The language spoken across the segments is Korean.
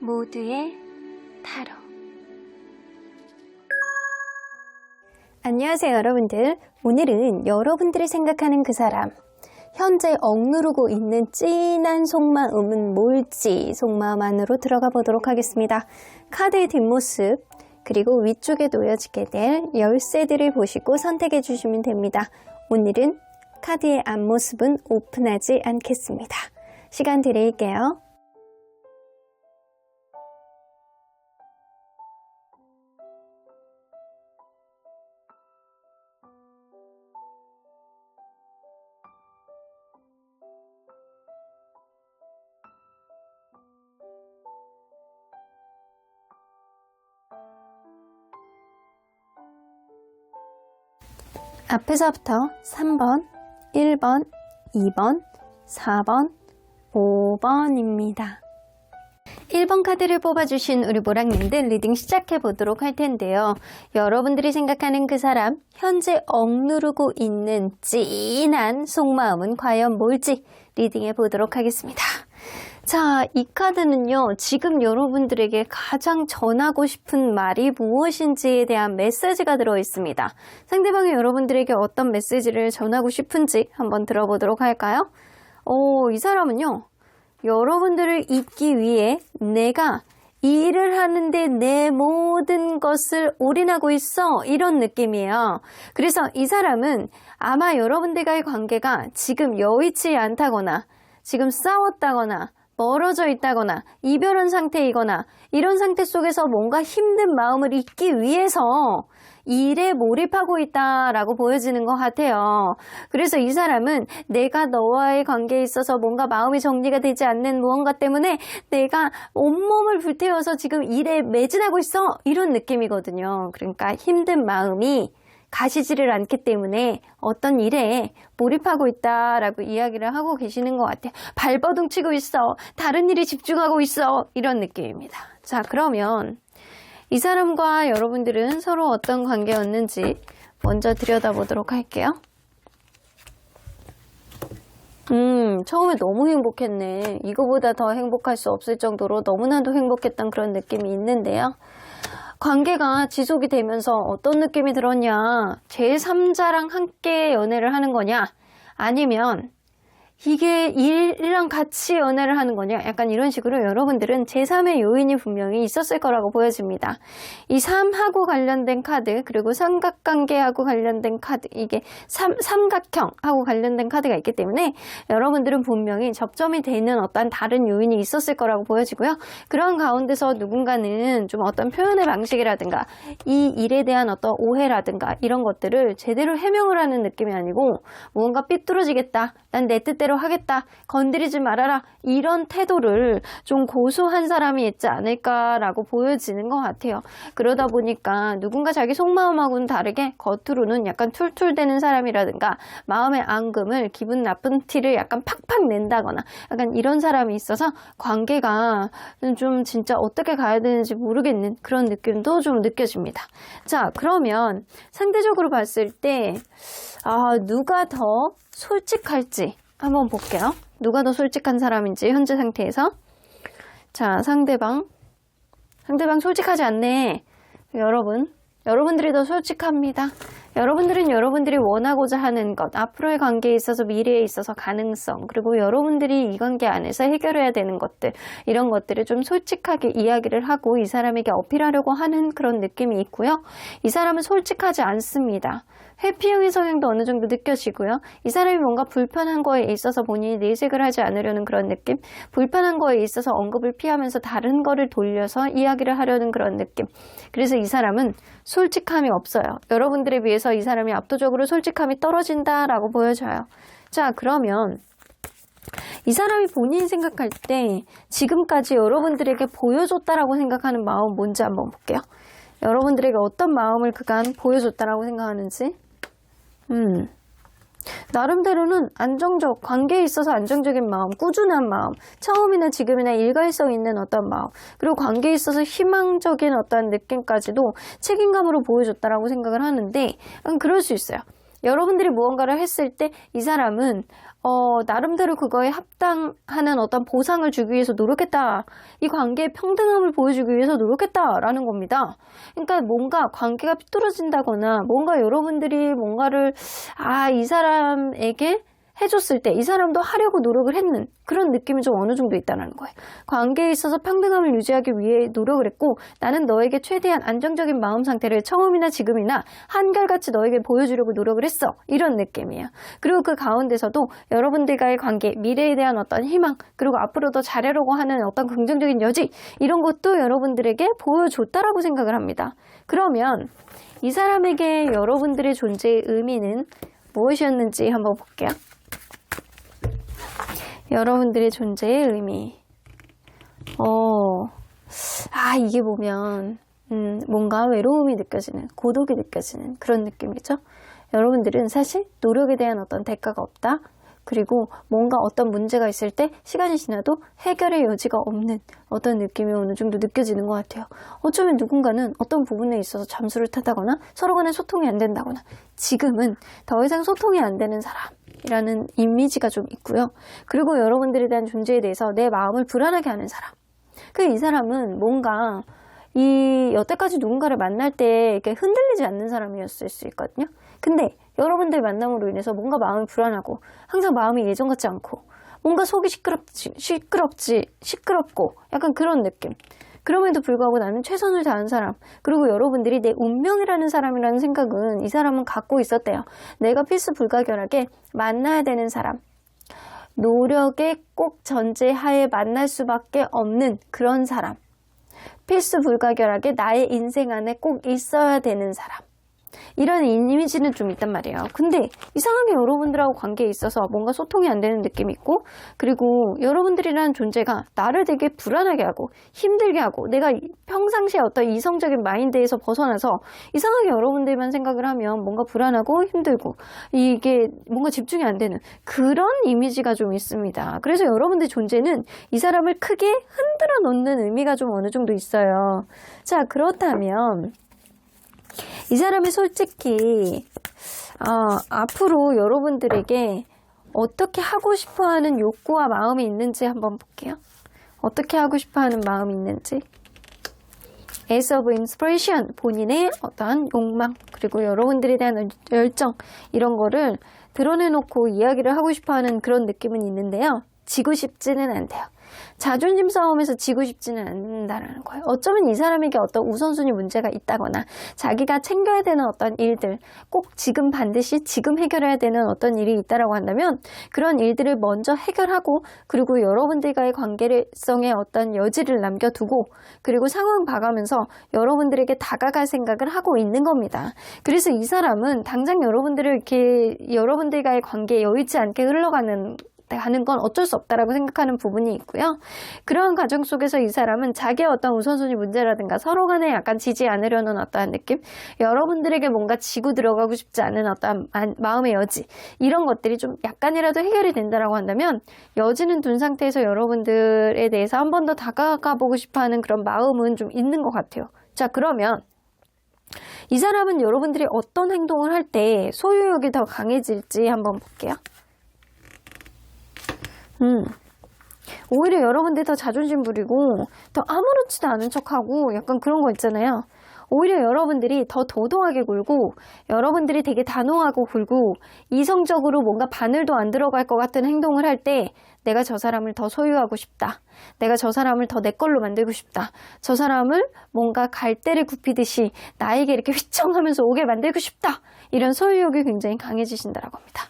모두의 타로. 안녕하세요 여러분들. 오늘은 여러분들이 생각하는 그 사람, 현재 억누르고 있는 진한 속마음은 뭘지 속마음 안으로 들어가 보도록 하겠습니다. 카드의 뒷모습 그리고 위쪽에 놓여지게 될 열쇠들을 보시고 선택해 주시면 됩니다. 오늘은 카드의 앞모습은 오픈하지 않겠습니다. 시간 드릴게요. 앞에서부터 3번, 1번, 2번, 4번, 5번입니다. 1번 카드를 뽑아주신 우리 모랑님들 리딩 시작해보도록 할 텐데요. 여러분들이 생각하는 그 사람, 현재 억누르고 있는 진한 속마음은 과연 뭘지 리딩해보도록 하겠습니다. 자, 이 카드는요, 지금 여러분들에게 가장 전하고 싶은 말이 무엇인지에 대한 메시지가 들어있습니다. 상대방이 여러분들에게 어떤 메시지를 전하고 싶은지 한번 들어보도록 할까요? 이 사람은요, 여러분들을 잊기 위해 내가 이 일을 하는데 내 모든 것을 올인하고 있어, 이런 느낌이에요. 그래서 이 사람은 아마 여러분들과의 관계가 지금 여의치 않다거나 지금 싸웠다거나 멀어져 있다거나 이별한 상태이거나 이런 상태 속에서 뭔가 힘든 마음을 잊기 위해서 일에 몰입하고 있다라고 보여지는 것 같아요. 그래서 이 사람은 내가 너와의 관계에 있어서 뭔가 마음이 정리가 되지 않는 무언가 때문에 내가 온몸을 불태워서 지금 일에 매진하고 있어, 이런 느낌이거든요. 그러니까 힘든 마음이 가시지를 않기 때문에 어떤 일에 몰입하고 있다라고 이야기를 하고 계시는 것 같아요. 발버둥 치고 있어, 다른 일에 집중하고 있어, 이런 느낌입니다. 자, 그러면 이 사람과 여러분들은 서로 어떤 관계였는지 먼저 들여다보도록 할게요. 처음에 너무 행복했네. 이거보다 더 행복할 수 없을 정도로 너무나도 행복했던 그런 느낌이 있는데요. 관계가 지속이 되면서 어떤 느낌이 들었냐? 제3자랑 함께 연애를 하는 거냐? 아니면 이게 일이랑 같이 연애를 하는 거냐? 약간 이런 식으로 여러분들은 제3의 요인이 분명히 있었을 거라고 보여집니다. 이 3하고 관련된 카드, 그리고 삼각관계하고 관련된 카드, 이게 삼각형하고 관련된 카드가 있기 때문에 여러분들은 분명히 접점이 되는 어떤 다른 요인이 있었을 거라고 보여지고요. 그런 가운데서 누군가는 좀 어떤 표현의 방식이라든가 이 일에 대한 어떤 오해라든가 이런 것들을 제대로 해명을 하는 느낌이 아니고 무언가 삐뚤어지겠다, 난 내 뜻대로 하겠다, 건드리지 말아라, 이런 태도를 좀 고수한 사람이 있지 않을까라고 보여지는 것 같아요. 그러다 보니까 누군가 자기 속마음하고는 다르게 겉으로는 약간 툴툴대는 사람이라든가 마음의 앙금을, 기분 나쁜 티를 약간 팍팍 낸다거나 약간 이런 사람이 있어서 관계가 좀 진짜 어떻게 가야 되는지 모르겠는 그런 느낌도 좀 느껴집니다. 자, 그러면 상대적으로 봤을 때 누가 더 솔직할지 한번 볼게요. 누가 더 솔직한 사람인지 현재 상태에서. 자, 상대방 솔직하지 않네. 여러분들이 더 솔직합니다. 여러분들은 여러분들이 원하고자 하는 것, 앞으로의 관계에 있어서, 미래에 있어서 가능성, 그리고 여러분들이 이 관계 안에서 해결해야 되는 것들, 이런 것들을 좀 솔직하게 이야기를 하고 이 사람에게 어필하려고 하는 그런 느낌이 있고요. 이 사람은 솔직하지 않습니다. 회피형의 성향도 어느 정도 느껴지고요. 이 사람이 뭔가 불편한 거에 있어서 본인이 내색을 하지 않으려는 그런 느낌, 불편한 거에 있어서 언급을 피하면서 다른 거를 돌려서 이야기를 하려는 그런 느낌. 그래서 이 사람은 솔직함이 없어요. 여러분들에 비해서 이 사람이 압도적으로 솔직함이 떨어진다라고 보여져요. 자, 그러면 이 사람이 본인이 생각할 때 지금까지 여러분들에게 보여줬다라고 생각하는 마음 뭔지 한번 볼게요. 여러분들에게 어떤 마음을 그간 보여줬다라고 생각하는지. 나름대로는 관계에 있어서 안정적인 마음, 꾸준한 마음, 처음이나 지금이나 일관성 있는 어떤 마음, 그리고 관계에 있어서 희망적인 어떤 느낌까지도 책임감으로 보여줬다라고 생각을 하는데, 그럴 수 있어요. 여러분들이 무언가를 했을 때 이 사람은 나름대로 그거에 합당하는 어떤 보상을 주기 위해서 노력했다. 이 관계의 평등함을 보여주기 위해서 노력했다라는 겁니다. 그러니까 뭔가 관계가 삐뚤어진다거나 뭔가 여러분들이 뭔가를 이 사람에게 해줬을 때 이 사람도 하려고 노력을 했는 그런 느낌이 좀 어느 정도 있다는 거예요. 관계에 있어서 평등함을 유지하기 위해 노력을 했고 나는 너에게 최대한 안정적인 마음 상태를 처음이나 지금이나 한결같이 너에게 보여주려고 노력을 했어. 이런 느낌이에요. 그리고 그 가운데서도 여러분들과의 관계, 미래에 대한 어떤 희망, 그리고 앞으로 더 잘하려고 하는 어떤 긍정적인 여지 이런 것도 여러분들에게 보여줬다라고 생각을 합니다. 그러면 이 사람에게 여러분들의 존재의 의미는 무엇이었는지 한번 볼게요. 여러분들의 존재의 의미. 이게 보면, 뭔가 외로움이 느껴지는, 고독이 느껴지는 그런 느낌이죠. 여러분들은 사실 노력에 대한 어떤 대가가 없다. 그리고 뭔가 어떤 문제가 있을 때 시간이 지나도 해결의 여지가 없는 어떤 느낌이 어느 정도 느껴지는 것 같아요. 어쩌면 누군가는 어떤 부분에 있어서 잠수를 타다거나 서로 간에 소통이 안 된다거나 지금은 더 이상 소통이 안 되는 사람이라는 이미지가 좀 있고요. 그리고 여러분들에 대한 존재에 대해서 내 마음을 불안하게 하는 사람. 이 사람은 뭔가 여태까지 누군가를 만날 때 이렇게 흔들리지 않는 사람이었을 수 있거든요. 근데 여러분들 만남으로 인해서 뭔가 마음이 불안하고 항상 마음이 예전 같지 않고 뭔가 속이 시끄럽고 약간 그런 느낌. 그럼에도 불구하고 나는 최선을 다한 사람, 그리고 여러분들이 내 운명이라는 사람이라는 생각은 이 사람은 갖고 있었대요. 내가 필수불가결하게 만나야 되는 사람, 노력에 꼭 전제하에 만날 수밖에 없는 그런 사람, 필수불가결하게 나의 인생 안에 꼭 있어야 되는 사람, 이런 이미지는 좀 있단 말이에요. 근데 이상하게 여러분들하고 관계에 있어서 뭔가 소통이 안 되는 느낌이 있고, 그리고 여러분들이라는 존재가 나를 되게 불안하게 하고 힘들게 하고 내가 평상시에 어떤 이성적인 마인드에서 벗어나서 이상하게 여러분들만 생각을 하면 뭔가 불안하고 힘들고 이게 뭔가 집중이 안 되는 그런 이미지가 좀 있습니다. 그래서 여러분들 존재는 이 사람을 크게 흔들어 놓는 의미가 좀 어느 정도 있어요. 자, 그렇다면 이 사람이 솔직히 앞으로 여러분들에게 어떻게 하고 싶어하는 욕구와 마음이 있는지 한번 볼게요. 어떻게 하고 싶어하는 마음이 있는지. Ace of Inspiration, 본인의 어떤 욕망, 그리고 여러분들에 대한 열정, 이런 거를 드러내놓고 이야기를 하고 싶어하는 그런 느낌은 있는데요. 지고 싶지는 않대요. 자존심 싸움에서 지고 싶지는 않는다는 거예요. 어쩌면 이 사람에게 어떤 우선순위 문제가 있다거나 자기가 챙겨야 되는 어떤 일들, 꼭 지금 반드시 지금 해결해야 되는 어떤 일이 있다라고 한다면 그런 일들을 먼저 해결하고, 그리고 여러분들과의 관계성에 어떤 여지를 남겨두고, 그리고 상황 봐가면서 여러분들에게 다가갈 생각을 하고 있는 겁니다. 그래서 이 사람은 당장 여러분들과의 관계에 여의치 않게 흘러가는 건 어쩔 수 없다라고 생각하는 부분이 있고요. 그러한 과정 속에서 이 사람은 자기의 어떤 우선순위 문제라든가 서로 간에 약간 지지 않으려는 어떠한 느낌, 여러분들에게 뭔가 지고 들어가고 싶지 않은 어떤 마음의 여지, 이런 것들이 좀 약간이라도 해결이 된다라고 한다면 여지는 둔 상태에서 여러분들에 대해서 한 번 더 다가가 보고 싶어하는 그런 마음은 좀 있는 것 같아요. 자, 그러면 이 사람은 여러분들이 어떤 행동을 할 때 소유욕이 더 강해질지 한번 볼게요. 오히려 여러분들이 더 자존심 부리고 더 아무렇지도 않은 척하고 약간 그런 거 있잖아요. 오히려 여러분들이 더 도도하게 굴고 여러분들이 되게 단호하고 굴고 이성적으로 뭔가 바늘도 안 들어갈 것 같은 행동을 할 때 내가 저 사람을 더 소유하고 싶다. 내가 저 사람을 더 내 걸로 만들고 싶다. 저 사람을 뭔가 갈대를 굽히듯이 나에게 이렇게 휘청하면서 오게 만들고 싶다. 이런 소유욕이 굉장히 강해지신다라고 합니다.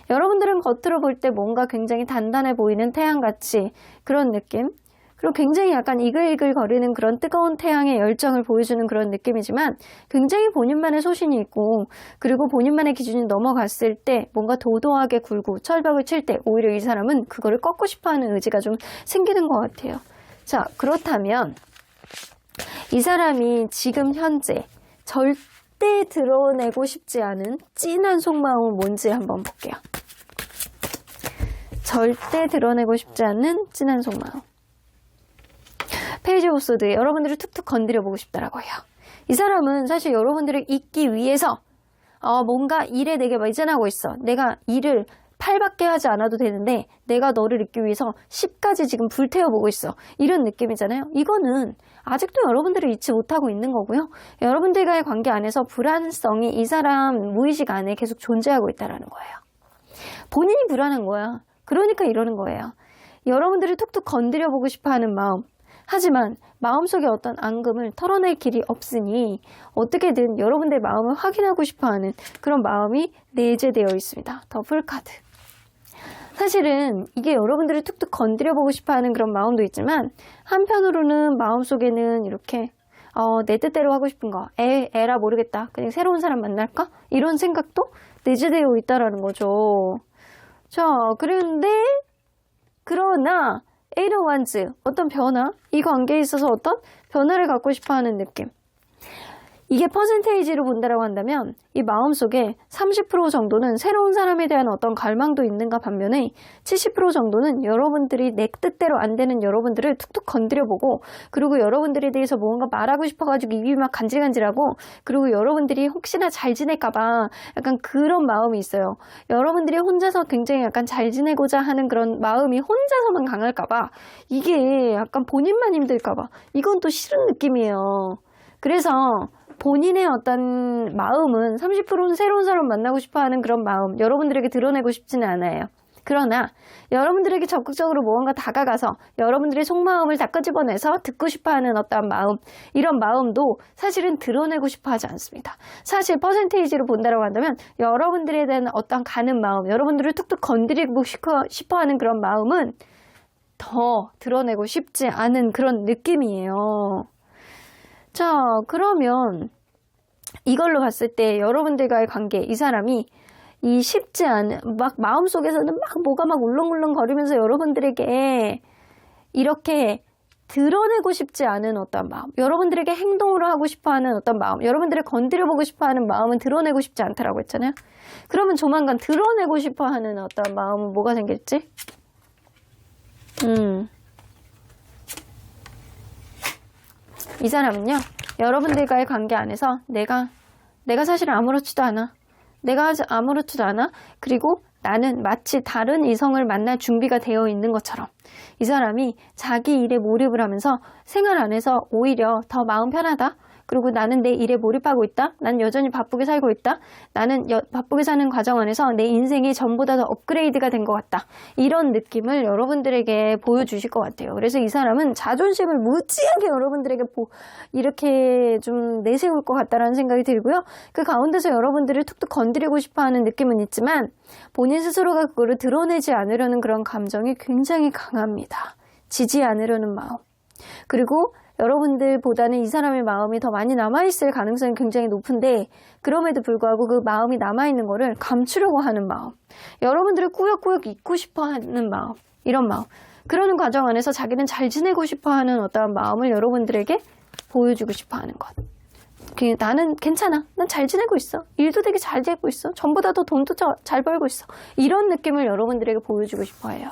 여러분들은 겉으로 볼 때 뭔가 굉장히 단단해 보이는 태양같이 그런 느낌, 그리고 굉장히 약간 이글이글 거리는 그런 뜨거운 태양의 열정을 보여주는 그런 느낌이지만 굉장히 본인만의 소신이 있고, 그리고 본인만의 기준이 넘어갔을 때 뭔가 도도하게 굴고 철벽을 칠 때 오히려 이 사람은 그거를 꺾고 싶어하는 의지가 좀 생기는 것 같아요. 자, 그렇다면 이 사람이 지금 현재 절대 드러내고 싶지 않은 진한 속마음은 뭔지 한번 볼게요. 절대 드러내고 싶지 않는 진한 속마음. 페이지 오브 소드, 여러분들을 툭툭 건드려 보고 싶다라고 해요. 이 사람은 사실 여러분들을 잊기 위해서 뭔가 일에 내게 매진하고 있어. 내가 일을 8밖에 하지 않아도 되는데 내가 너를 잊기 위해서 10까지 지금 불태워보고 있어. 이런 느낌이잖아요. 이거는 아직도 여러분들을 잊지 못하고 있는 거고요. 여러분들과의 관계 안에서 불안성이 이 사람 무의식 안에 계속 존재하고 있다는 거예요. 본인이 불안한 거야. 그러니까 이러는 거예요. 여러분들을 툭툭 건드려보고 싶어하는 마음. 하지만 마음속에 어떤 앙금을 털어낼 길이 없으니 어떻게든 여러분들의 마음을 확인하고 싶어하는 그런 마음이 내재되어 있습니다. 더블 카드. 사실은 이게 여러분들을 툭툭 건드려보고 싶어하는 그런 마음도 있지만 한편으로는 마음속에는 이렇게 내 뜻대로 하고 싶은 거 에라 모르겠다. 그냥 새로운 사람 만날까? 이런 생각도 내재되어 있다라는 거죠. 자, 그러나 에이러완즈 어떤 변화, 이 관계에 있어서 어떤 변화를 갖고 싶어하는 느낌. 이게 퍼센테이지로 본다라고 한다면 이 마음속에 30% 정도는 새로운 사람에 대한 어떤 갈망도 있는가 반면에 70% 정도는 여러분들이 내 뜻대로 안 되는 여러분들을 툭툭 건드려보고 그리고 여러분들에 대해서 뭔가 말하고 싶어가지고 입이 막 간질간질하고 그리고 여러분들이 혹시나 잘 지낼까봐 약간 그런 마음이 있어요. 여러분들이 혼자서 굉장히 약간 잘 지내고자 하는 그런 마음이 혼자서만 강할까봐 이게 약간 본인만 힘들까봐 이건 또 싫은 느낌이에요. 그래서 본인의 어떤 마음은 30%는 새로운 사람 만나고 싶어하는 그런 마음 여러분들에게 드러내고 싶지는 않아요. 그러나 여러분들에게 적극적으로 무언가 다가가서 여러분들의 속마음을 다 끄집어내서 듣고 싶어하는 어떤 마음 이런 마음도 사실은 드러내고 싶어하지 않습니다. 사실 퍼센테이지로 본다고 한다면 여러분들에 대한 어떤 가는 마음 여러분들을 툭툭 건드리고 싶어하는 그런 마음은 더 드러내고 싶지 않은 그런 느낌이에요. 자, 그러면 이걸로 봤을 때 여러분들과의 관계, 이 사람이 이 쉽지 않은, 막 마음속에서는 막 뭐가 막 울렁울렁 거리면서 여러분들에게 이렇게 드러내고 싶지 않은 어떤 마음, 여러분들에게 행동으로 하고 싶어 하는 어떤 마음, 여러분들을 건드려보고 싶어 하는 마음은 드러내고 싶지 않다라고 했잖아요. 그러면 조만간 드러내고 싶어 하는 어떤 마음은 뭐가 생길지? 이 사람은요, 여러분들과의 관계 안에서 내가 사실 아무렇지도 않아. 내가 아무렇지도 않아. 그리고 나는 마치 다른 이성을 만날 준비가 되어 있는 것처럼 이 사람이 자기 일에 몰입을 하면서 생활 안에서 오히려 더 마음 편하다. 그리고 나는 내 일에 몰입하고 있다. 난 여전히 바쁘게 살고 있다. 나는 바쁘게 사는 과정 안에서 내 인생이 전보다 더 업그레이드가 된 것 같다. 이런 느낌을 여러분들에게 보여주실 것 같아요. 그래서 이 사람은 자존심을 무지하게 여러분들에게 이렇게 좀 내세울 것 같다라는 생각이 들고요. 그 가운데서 여러분들을 툭툭 건드리고 싶어하는 느낌은 있지만 본인 스스로가 그거를 드러내지 않으려는 그런 감정이 굉장히 강합니다. 지지 않으려는 마음. 그리고 여러분들보다는 이 사람의 마음이 더 많이 남아있을 가능성이 굉장히 높은데 그럼에도 불구하고 그 마음이 남아있는 거를 감추려고 하는 마음 여러분들을 꾸역꾸역 잊고 싶어하는 마음 이런 마음 그러는 과정 안에서 자기는 잘 지내고 싶어하는 어떠한 마음을 여러분들에게 보여주고 싶어하는 것 나는 괜찮아. 난 잘 지내고 있어. 일도 되게 잘 되고 있어. 전보다 더 돈도 잘 벌고 있어. 이런 느낌을 여러분들에게 보여주고 싶어해요.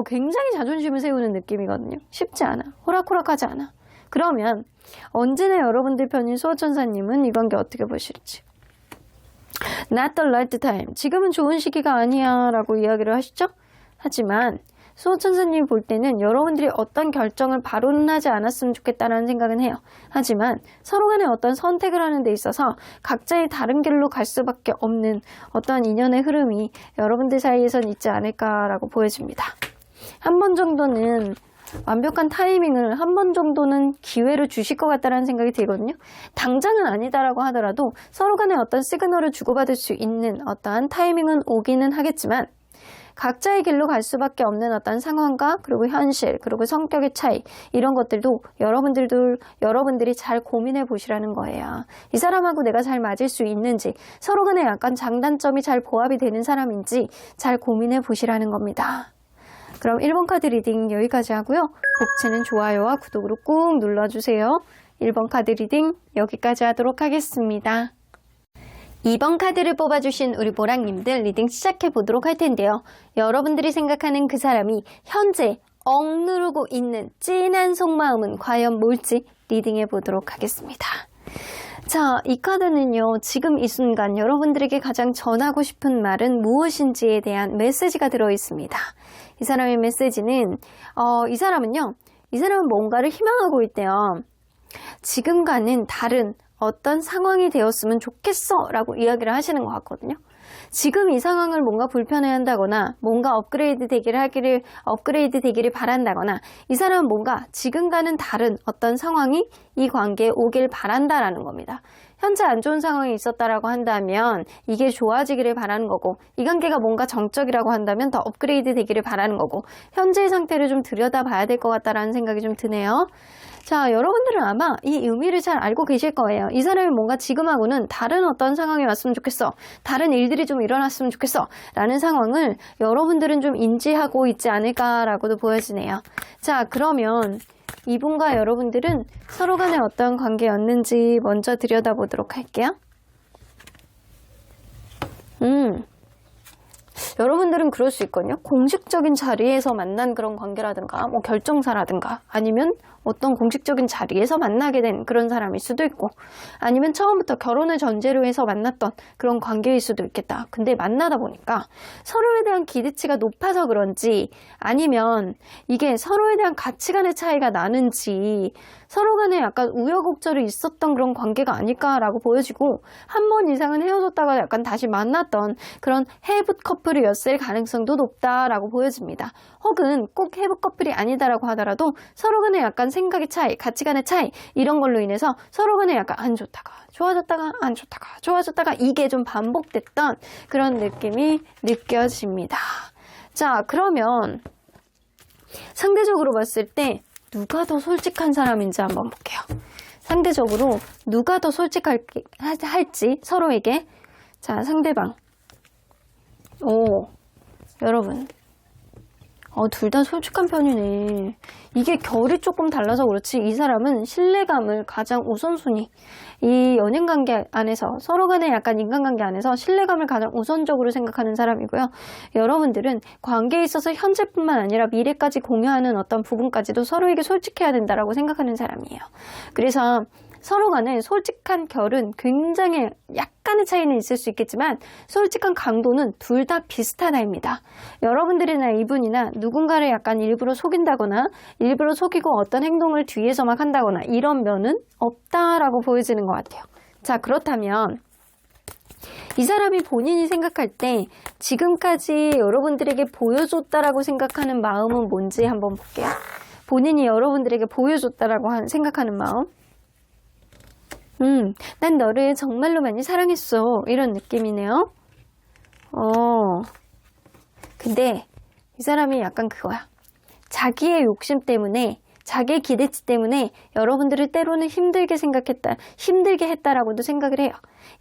굉장히 자존심을 세우는 느낌이거든요. 쉽지 않아. 호락호락하지 않아. 그러면 언제나 여러분들 편인 수호천사님은 이 관계 어떻게 보실지. Not the right time. 지금은 좋은 시기가 아니야 라고 이야기를 하시죠. 하지만 수호천사님이 볼 때는 여러분들이 어떤 결정을 바로는 하지 않았으면 좋겠다는 생각은 해요. 하지만 서로 간에 어떤 선택을 하는 데 있어서 각자의 다른 길로 갈 수밖에 없는 어떤 인연의 흐름이 여러분들 사이에선 있지 않을까라고 보여집니다. 한 번 정도는 완벽한 타이밍을 한 번 정도는 기회를 주실 것 같다는 생각이 들거든요. 당장은 아니다라고 하더라도 서로 간에 어떤 시그널을 주고받을 수 있는 어떠한 타이밍은 오기는 하겠지만 각자의 길로 갈 수밖에 없는 어떤 상황과 그리고 현실 그리고 성격의 차이 이런 것들도 여러분들이 잘 고민해 보시라는 거예요. 이 사람하고 내가 잘 맞을 수 있는지 서로 간에 약간 장단점이 잘 보합이 되는 사람인지 잘 고민해 보시라는 겁니다. 그럼 1번 카드 리딩 여기까지 하고요. 복채는 좋아요와 구독으로 꾹 눌러주세요. 1번 카드 리딩 여기까지 하도록 하겠습니다. 2번 카드를 뽑아주신 우리 보랑님들 리딩 시작해보도록 할 텐데요. 여러분들이 생각하는 그 사람이 현재 억누르고 있는 찐한 속마음은 과연 뭘지 리딩해보도록 하겠습니다. 자, 이 카드는요, 지금 이 순간 여러분들에게 가장 전하고 싶은 말은 무엇인지에 대한 메시지가 들어있습니다. 이 사람의 메시지는, 이 사람은 뭔가를 희망하고 있대요. 지금과는 다른 어떤 상황이 되었으면 좋겠어 라고 이야기를 하시는 것 같거든요. 지금 이 상황을 뭔가 불편해한다거나 뭔가 업그레이드 되기를 바란다거나 이 사람은 뭔가 지금과는 다른 어떤 상황이 이 관계에 오길 바란다라는 겁니다. 현재 안 좋은 상황이 있었다라고 한다면 이게 좋아지기를 바라는 거고, 이 관계가 뭔가 정적이라고 한다면 더 업그레이드 되기를 바라는 거고, 현재의 상태를 좀 들여다봐야 될 것 같다라는 생각이 좀 드네요. 자, 여러분들은 아마 이 의미를 잘 알고 계실 거예요. 이 사람이 뭔가 지금하고는 다른 어떤 상황이 왔으면 좋겠어. 다른 일들이 좀 일어났으면 좋겠어. 라는 상황을 여러분들은 좀 인지하고 있지 않을까라고도 보여지네요. 자, 그러면 이분과 여러분들은 서로 간에 어떤 관계였는지 먼저 들여다보도록 할게요. 여러분들은 그럴 수 있거든요. 공식적인 자리에서 만난 그런 관계라든가 뭐 결정사라든가 아니면 어떤 공식적인 자리에서 만나게 된 그런 사람일 수도 있고, 아니면 처음부터 결혼을 전제로 해서 만났던 그런 관계일 수도 있겠다. 근데 만나다 보니까 서로에 대한 기대치가 높아서 그런지, 아니면 이게 서로에 대한 가치관의 차이가 나는지 서로 간에 약간 우여곡절이 있었던 그런 관계가 아닐까라고 보여지고, 한 번 이상은 헤어졌다가 약간 다시 만났던 그런 해붓 커플이었을 가능성도 높다라고 보여집니다. 혹은 꼭 해붓 커플이 아니다라고 하더라도 서로 간에 약간 생각의 차이, 가치관의 차이, 이런 걸로 인해서 서로 간에 약간 안 좋다가 좋아졌다가 안 좋다가 좋아졌다가 이게 좀 반복됐던 그런 느낌이 느껴집니다. 자, 그러면 상대적으로 봤을 때 누가 더 솔직한 사람인지 한번 볼게요. 상대적으로 누가 더 솔직할지 서로에게. 자, 상대방. 여러분. 둘 다 솔직한 편이네. 이게 결이 조금 달라서 그렇지, 이 사람은 신뢰감을 가장 우선순위, 이 연인관계 안에서, 서로 간의 약간 인간관계 안에서 신뢰감을 가장 우선적으로 생각하는 사람이고요. 여러분들은 관계에 있어서 현재뿐만 아니라 미래까지 공유하는 어떤 부분까지도 서로에게 솔직해야 된다라고 생각하는 사람이에요. 그래서 서로 간에 솔직한 결은 굉장히 약간의 차이는 있을 수 있겠지만 솔직한 강도는 둘 다 비슷하다입니다. 여러분들이나 이분이나 누군가를 약간 일부러 속인다거나 일부러 속이고 어떤 행동을 뒤에서 막 한다거나 이런 면은 없다라고 보여지는 것 같아요. 자, 그렇다면 이 사람이 본인이 생각할 때 지금까지 여러분들에게 보여줬다라고 생각하는 마음은 뭔지 한번 볼게요. 본인이 여러분들에게 보여줬다라고 생각하는 마음. 난 너를 정말로 많이 사랑했어. 이런 느낌이네요. 근데 이 사람이 약간 그거야. 자기의 욕심 때문에, 자기의 기대치 때문에 여러분들을 때로는 힘들게 했다라고도 생각을 해요.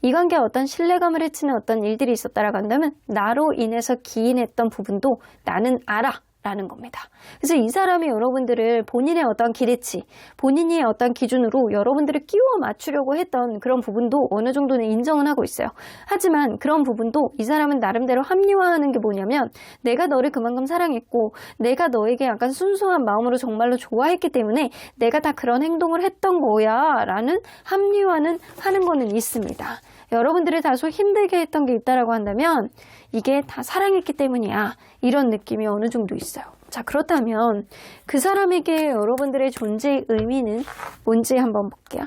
이 관계에 어떤 신뢰감을 해치는 어떤 일들이 있었다라고 한다면 나로 인해서 기인했던 부분도 나는 알아. 라는 겁니다. 그래서 이 사람이 여러분들을 본인의 어떤 기대치, 본인의 어떤 기준으로 여러분들을 끼워 맞추려고 했던 그런 부분도 어느 정도는 인정은 하고 있어요. 하지만 그런 부분도 이 사람은 나름대로 합리화하는 게 뭐냐면, 내가 너를 그만큼 사랑했고 내가 너에게 약간 순수한 마음으로 정말로 좋아했기 때문에 내가 다 그런 행동을 했던 거야 라는 합리화는 하는 거는 있습니다. 여러분들을 다소 힘들게 했던 게 있다라고 한다면 이게 다 사랑했기 때문이야, 이런 느낌이 어느 정도 있어요. 자, 그렇다면 그 사람에게 여러분들의 존재의 의미는 뭔지 한번 볼게요.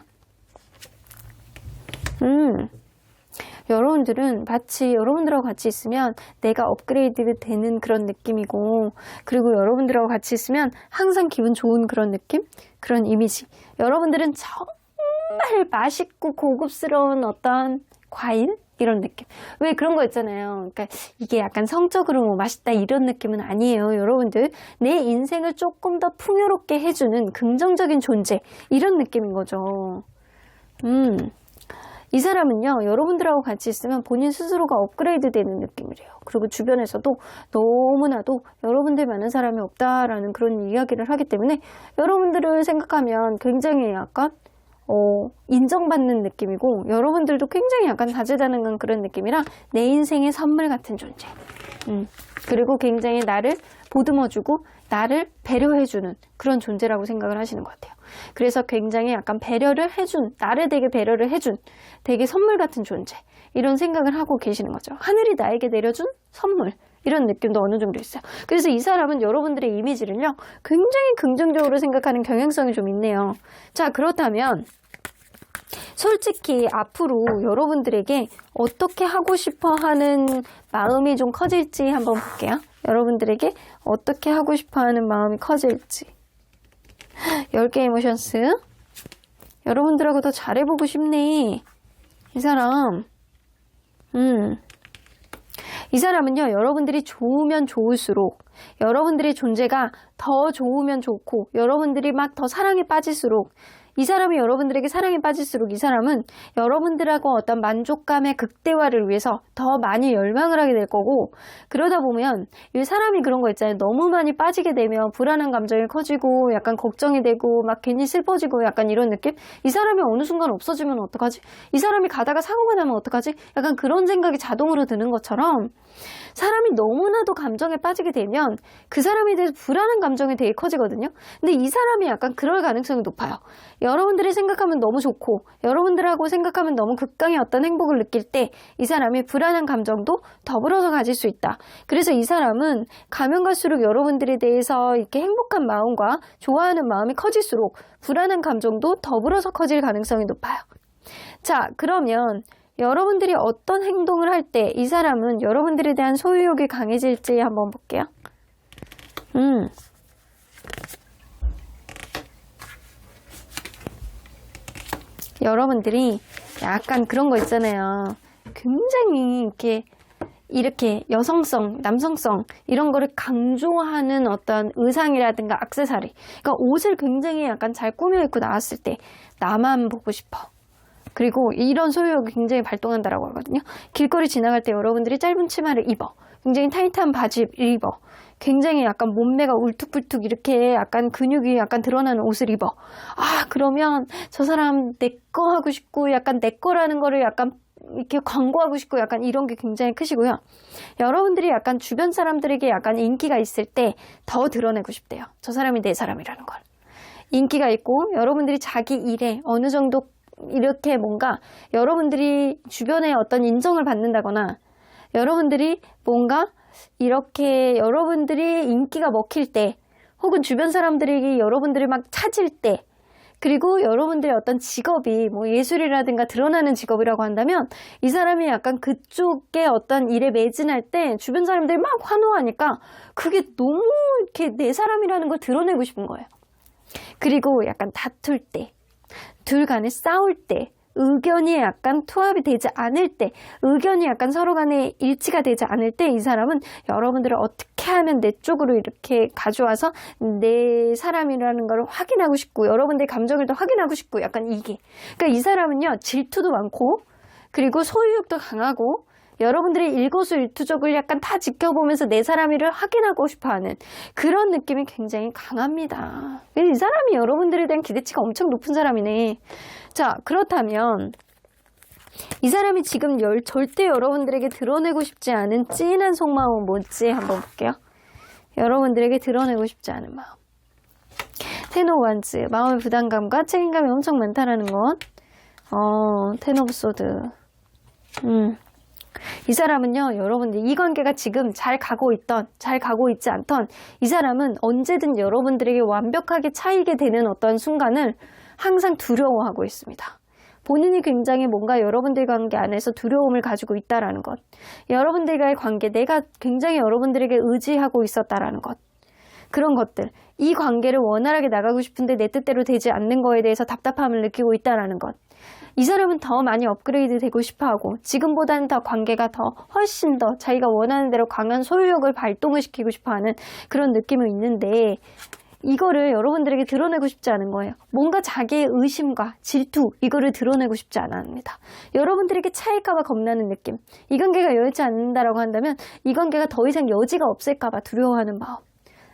여러분들은 마치 여러분들하고 같이 있으면 내가 업그레이드 되는 그런 느낌이고, 그리고 여러분들하고 같이 있으면 항상 기분 좋은 그런 느낌? 그런 이미지. 여러분들은 정말 맛있고 고급스러운 어떤 과일? 이런 느낌. 왜 그런 거 있잖아요. 그러니까 이게 약간 성적으로 뭐 맛있다 이런 느낌은 아니에요. 여러분들, 내 인생을 조금 더 풍요롭게 해주는 긍정적인 존재, 이런 느낌인 거죠. 이 사람은요, 여러분들하고 같이 있으면 본인 스스로가 업그레이드 되는 느낌이래요. 그리고 주변에서도 너무나도 여러분들 많은 사람이 없다라는 그런 이야기를 하기 때문에 여러분들을 생각하면 굉장히 약간 인정받는 느낌이고, 여러분들도 굉장히 약간 다재다능한 그런 느낌이라 내 인생의 선물 같은 존재. 그리고 굉장히 나를 보듬어주고 나를 배려해주는 그런 존재라고 생각을 하시는 것 같아요. 그래서 굉장히 약간 배려를 해준, 나를 되게 배려를 해준 되게 선물 같은 존재, 이런 생각을 하고 계시는 거죠. 하늘이 나에게 내려준 선물, 이런 느낌도 어느 정도 있어요. 그래서 이 사람은 여러분들의 이미지를요 굉장히 긍정적으로 생각하는 경향성이 좀 있네요. 자, 그렇다면 솔직히 앞으로 여러분들에게 어떻게 하고 싶어 하는 마음이 좀 커질지 한번 볼게요. 여러분들에게 어떻게 하고 싶어 하는 마음이 커질지. 10개 이모션스. 여러분들하고 더 잘해보고 싶네. 이 사람. 이 사람은요, 여러분들이 좋으면 좋을수록, 여러분들의 존재가 더 좋으면 좋고, 여러분들이 막 더 사랑에 빠질수록, 이 사람이 여러분들에게 사랑에 빠질수록 이 사람은 여러분들하고 어떤 만족감의 극대화를 위해서 더 많이 열망을 하게 될 거고, 그러다 보면 이 사람이 그런 거 있잖아요. 너무 많이 빠지게 되면 불안한 감정이 커지고 약간 걱정이 되고 막 괜히 슬퍼지고 약간 이런 느낌? 이 사람이 어느 순간 없어지면 어떡하지? 이 사람이 가다가 사고가 나면 어떡하지? 약간 그런 생각이 자동으로 드는 것처럼 사람이 너무나도 감정에 빠지게 되면 그 사람에 대해서 불안한 감정이 되게 커지거든요. 근데 이 사람이 약간 그럴 가능성이 높아요. 여러분들이 생각하면 너무 좋고 여러분들하고 생각하면 너무 극강의 어떤 행복을 느낄 때 이 사람이 불안한 감정도 더불어서 가질 수 있다. 그래서 이 사람은 가면 갈수록 여러분들에 대해서 이렇게 행복한 마음과 좋아하는 마음이 커질수록 불안한 감정도 더불어서 커질 가능성이 높아요. 자, 그러면 여러분들이 어떤 행동을 할 때 이 사람은 여러분들에 대한 소유욕이 강해질지 한번 볼게요. 여러분들이 약간 그런 거 있잖아요. 굉장히 이렇게 여성성, 남성성 이런 거를 강조하는 어떤 의상이라든가 액세서리, 그러니까 옷을 굉장히 약간 잘 꾸며 입고 나왔을 때 나만 보고 싶어. 그리고 이런 소유욕이 굉장히 발동한다라고 하거든요. 길거리 지나갈 때 여러분들이 짧은 치마를 입어, 굉장히 타이트한 바지 입어, 굉장히 약간 몸매가 울퉁불퉁 이렇게 약간 근육이 약간 드러나는 옷을 입어. 아, 그러면 저 사람 내 거 하고 싶고 약간 내 거라는 거를 약간 이렇게 광고하고 싶고 약간 이런 게 굉장히 크시고요. 여러분들이 약간 주변 사람들에게 약간 인기가 있을 때 더 드러내고 싶대요. 저 사람이 내 사람이라는 걸. 인기가 있고 여러분들이 자기 일에 어느 정도 이렇게 뭔가 여러분들이 주변에 어떤 인정을 받는다거나 여러분들이 뭔가 이렇게 여러분들이 인기가 먹힐 때 혹은 주변 사람들에게 여러분들을 막 찾을 때 그리고 여러분들의 어떤 직업이 뭐 예술이라든가 드러나는 직업이라고 한다면 이 사람이 약간 그쪽에 어떤 일에 매진할 때 주변 사람들이 막 환호하니까 그게 너무 이렇게 내 사람이라는 걸 드러내고 싶은 거예요. 그리고 약간 다툴 때, 둘 간에 싸울 때, 의견이 약간 투합이 되지 않을 때, 의견이 약간 서로 간에 일치가 되지 않을 때 이 사람은 여러분들을 어떻게 하면 내 쪽으로 이렇게 가져와서 내 사람이라는 걸 확인하고 싶고 여러분들의 감정을 더 확인하고 싶고 약간 이게. 그러니까 이 사람은요, 질투도 많고 그리고 소유욕도 강하고 여러분들의 일거수일투족을 약간 다 지켜보면서 내 사람이를 확인하고 싶어하는 그런 느낌이 굉장히 강합니다. 이 사람이 여러분들에 대한 기대치가 엄청 높은 사람이네. 자, 그렇다면 이 사람이 지금 절대 여러분들에게 드러내고 싶지 않은 찐한 속마음은 뭔지 한번 볼게요. 여러분들에게 드러내고 싶지 않은 마음. 텐 오브 완즈, 마음의 부담감과 책임감이 엄청 많다라는 것. 텐 오브 소드. 이 사람은요, 여러분들 이 관계가 지금 잘 가고 있던, 잘 가고 있지 않던 이 사람은 언제든 여러분들에게 완벽하게 차이게 되는 어떤 순간을 항상 두려워하고 있습니다. 본인이 굉장히 뭔가 여러분들 관계 안에서 두려움을 가지고 있다라는 것, 여러분들과의 관계, 내가 굉장히 여러분들에게 의지하고 있었다라는 것, 그런 것들, 이 관계를 원활하게 나가고 싶은데 내 뜻대로 되지 않는 거에 대해서 답답함을 느끼고 있다라는 것. 이 사람은 더 많이 업그레이드 되고 싶어하고 지금보다는 더 관계가 더 훨씬 더 자기가 원하는 대로 강한 소유욕을 발동을 시키고 싶어하는 그런 느낌이 있는데 이거를 여러분들에게 드러내고 싶지 않은 거예요. 뭔가 자기의 의심과 질투 이거를 드러내고 싶지 않습니다. 여러분들에게 차일까봐 겁나는 느낌. 이 관계가 여의치 않는다라고 한다면 이 관계가 더 이상 여지가 없을까봐 두려워하는 마음.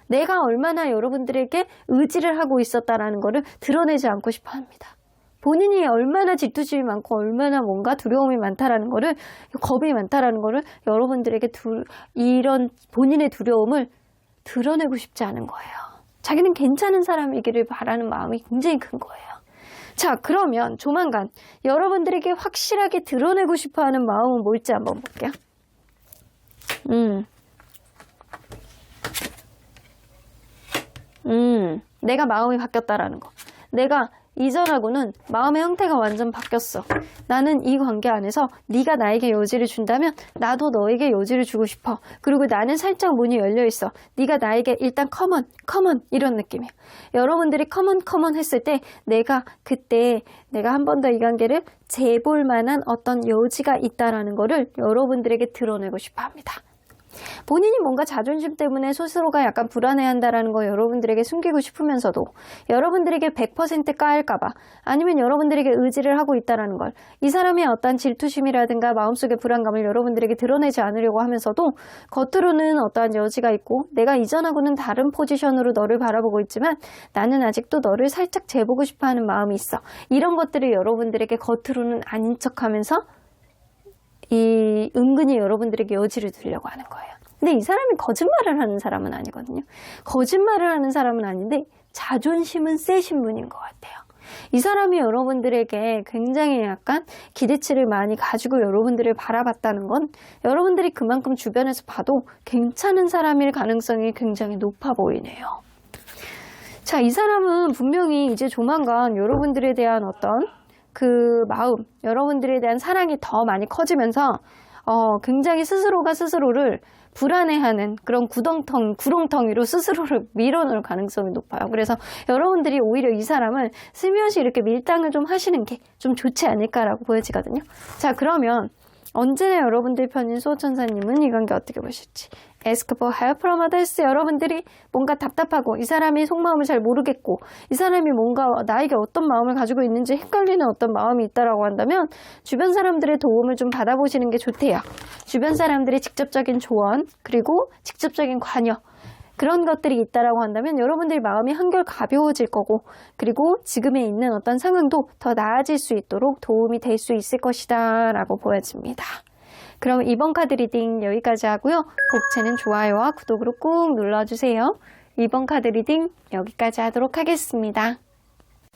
내가 얼마나 여러분들에게 의지를 하고 있었다라는 거를 드러내지 않고 싶어 합니다. 본인이 얼마나 질투심이 많고 얼마나 뭔가 두려움이 많다라는 거를, 겁이 많다라는 거를 여러분들에게 이런 본인의 두려움을 드러내고 싶지 않은 거예요. 자기는 괜찮은 사람이기를 바라는 마음이 굉장히 큰 거예요. 자, 그러면 조만간 여러분들에게 확실하게 드러내고 싶어하는 마음은 뭘지 한번 볼게요. 내가 마음이 바뀌었다라는 거. 내가 이전하고는 마음의 형태가 완전 바뀌었어. 나는 이 관계 안에서 네가 나에게 여지를 준다면 나도 너에게 여지를 주고 싶어. 그리고 나는 살짝 문이 열려 있어. 네가 나에게 일단 컴온 이런 느낌이에요. 여러분들이 컴온 했을 때 그때 내가 한 번 더 이 관계를 재볼 만한 어떤 여지가 있다라는 거를 여러분들에게 드러내고 싶어 합니다. 본인이 뭔가 자존심 때문에 스스로가 약간 불안해한다라는 거 여러분들에게 숨기고 싶으면서도 여러분들에게 100% 까일까봐 아니면 여러분들에게 의지를 하고 있다라는 걸, 이 사람의 어떤 질투심이라든가 마음속의 불안감을 여러분들에게 드러내지 않으려고 하면서도 겉으로는 어떠한 여지가 있고 내가 이전하고는 다른 포지션으로 너를 바라보고 있지만 나는 아직도 너를 살짝 재보고 싶어하는 마음이 있어. 이런 것들을 여러분들에게 겉으로는 아닌 척하면서 은근히 여러분들에게 여지를 두려고 하는 거예요. 근데 이 사람이 거짓말을 하는 사람은 아니거든요. 거짓말을 하는 사람은 아닌데 자존심은 세신 분인 것 같아요. 이 사람이 여러분들에게 굉장히 약간 기대치를 많이 가지고 여러분들을 바라봤다는 건 여러분들이 그만큼 주변에서 봐도 괜찮은 사람일 가능성이 굉장히 높아 보이네요. 자, 이 사람은 분명히 이제 조만간 여러분들에 대한 어떤 그 마음, 여러분들에 대한 사랑이 더 많이 커지면서 굉장히 스스로가 스스로를 불안해하는 그런 구렁텅이로 스스로를 밀어넣을 가능성이 높아요. 그래서 여러분들이 오히려 이 사람을 스며시 이렇게 밀당을 좀 하시는 게 좀 좋지 않을까라고 보여지거든요. 자, 그러면 언제나 여러분들 편인 수호천사님은 이 관계 어떻게 보실지. Ask for help from others. 여러분들이 뭔가 답답하고 이 사람이 속마음을 잘 모르겠고 이 사람이 뭔가 나에게 어떤 마음을 가지고 있는지 헷갈리는 어떤 마음이 있다라고 한다면 주변 사람들의 도움을 좀 받아보시는 게 좋대요. 주변 사람들의 직접적인 조언 그리고 직접적인 관여 그런 것들이 있다라고 한다면 여러분들의 마음이 한결 가벼워질 거고 그리고 지금에 있는 어떤 상황도 더 나아질 수 있도록 도움이 될 수 있을 것이다 라고 보여집니다. 그럼 이번 카드 리딩 여기까지 하고요. 복채는 좋아요와 구독으로 꾹 눌러주세요. 이번 카드 리딩 여기까지 하도록 하겠습니다.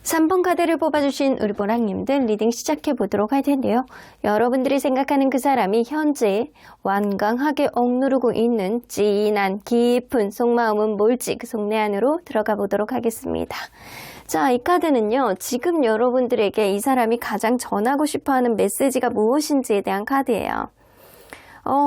3번 카드를 뽑아주신 우리 보랑님들 리딩 시작해 보도록 할 텐데요. 여러분들이 생각하는 그 사람이 현재 완강하게 억누르고 있는 진한 깊은 속마음은 뭘지 그 속내 안으로 들어가 보도록 하겠습니다. 자, 이 카드는요. 지금 여러분들에게 이 사람이 가장 전하고 싶어하는 메시지가 무엇인지에 대한 카드예요.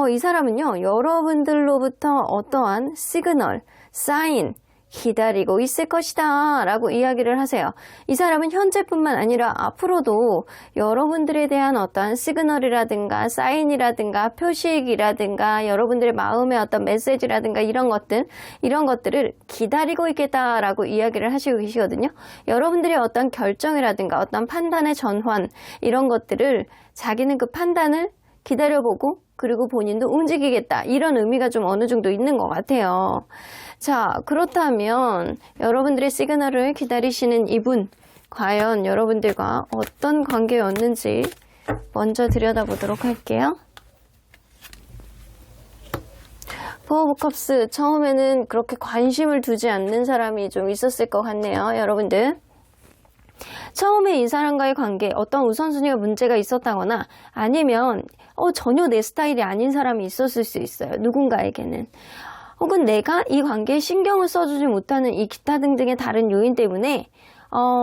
이 사람은요. 여러분들로부터 어떠한 시그널, 사인, 기다리고 있을 것이다 라고 이야기를 하세요. 이 사람은 현재뿐만 아니라 앞으로도 여러분들에 대한 어떤 시그널이라든가 사인이라든가 표식이라든가 여러분들의 마음의 어떤 메시지라든가 이런 것들을 기다리고 있겠다라고 이야기를 하시고 계시거든요. 여러분들의 어떤 결정이라든가 어떤 판단의 전환 이런 것들을 자기는 그 판단을 기다려보고 그리고 본인도 움직이겠다 이런 의미가 좀 어느 정도 있는 것 같아요. 자, 그렇다면 여러분들의 시그널을 기다리시는 이분 과연 여러분들과 어떤 관계였는지 먼저 들여다보도록 할게요. 포 오브 컵스 처음에는 그렇게 관심을 두지 않는 사람이 좀 있었을 것 같네요. 여러분들 처음에 이 사람과의 관계 어떤 우선순위가 문제가 있었다거나 아니면 전혀 내 스타일이 아닌 사람이 있었을 수 있어요. 누군가에게는. 혹은 내가 이 관계에 신경을 써주지 못하는 이 기타 등등의 다른 요인 때문에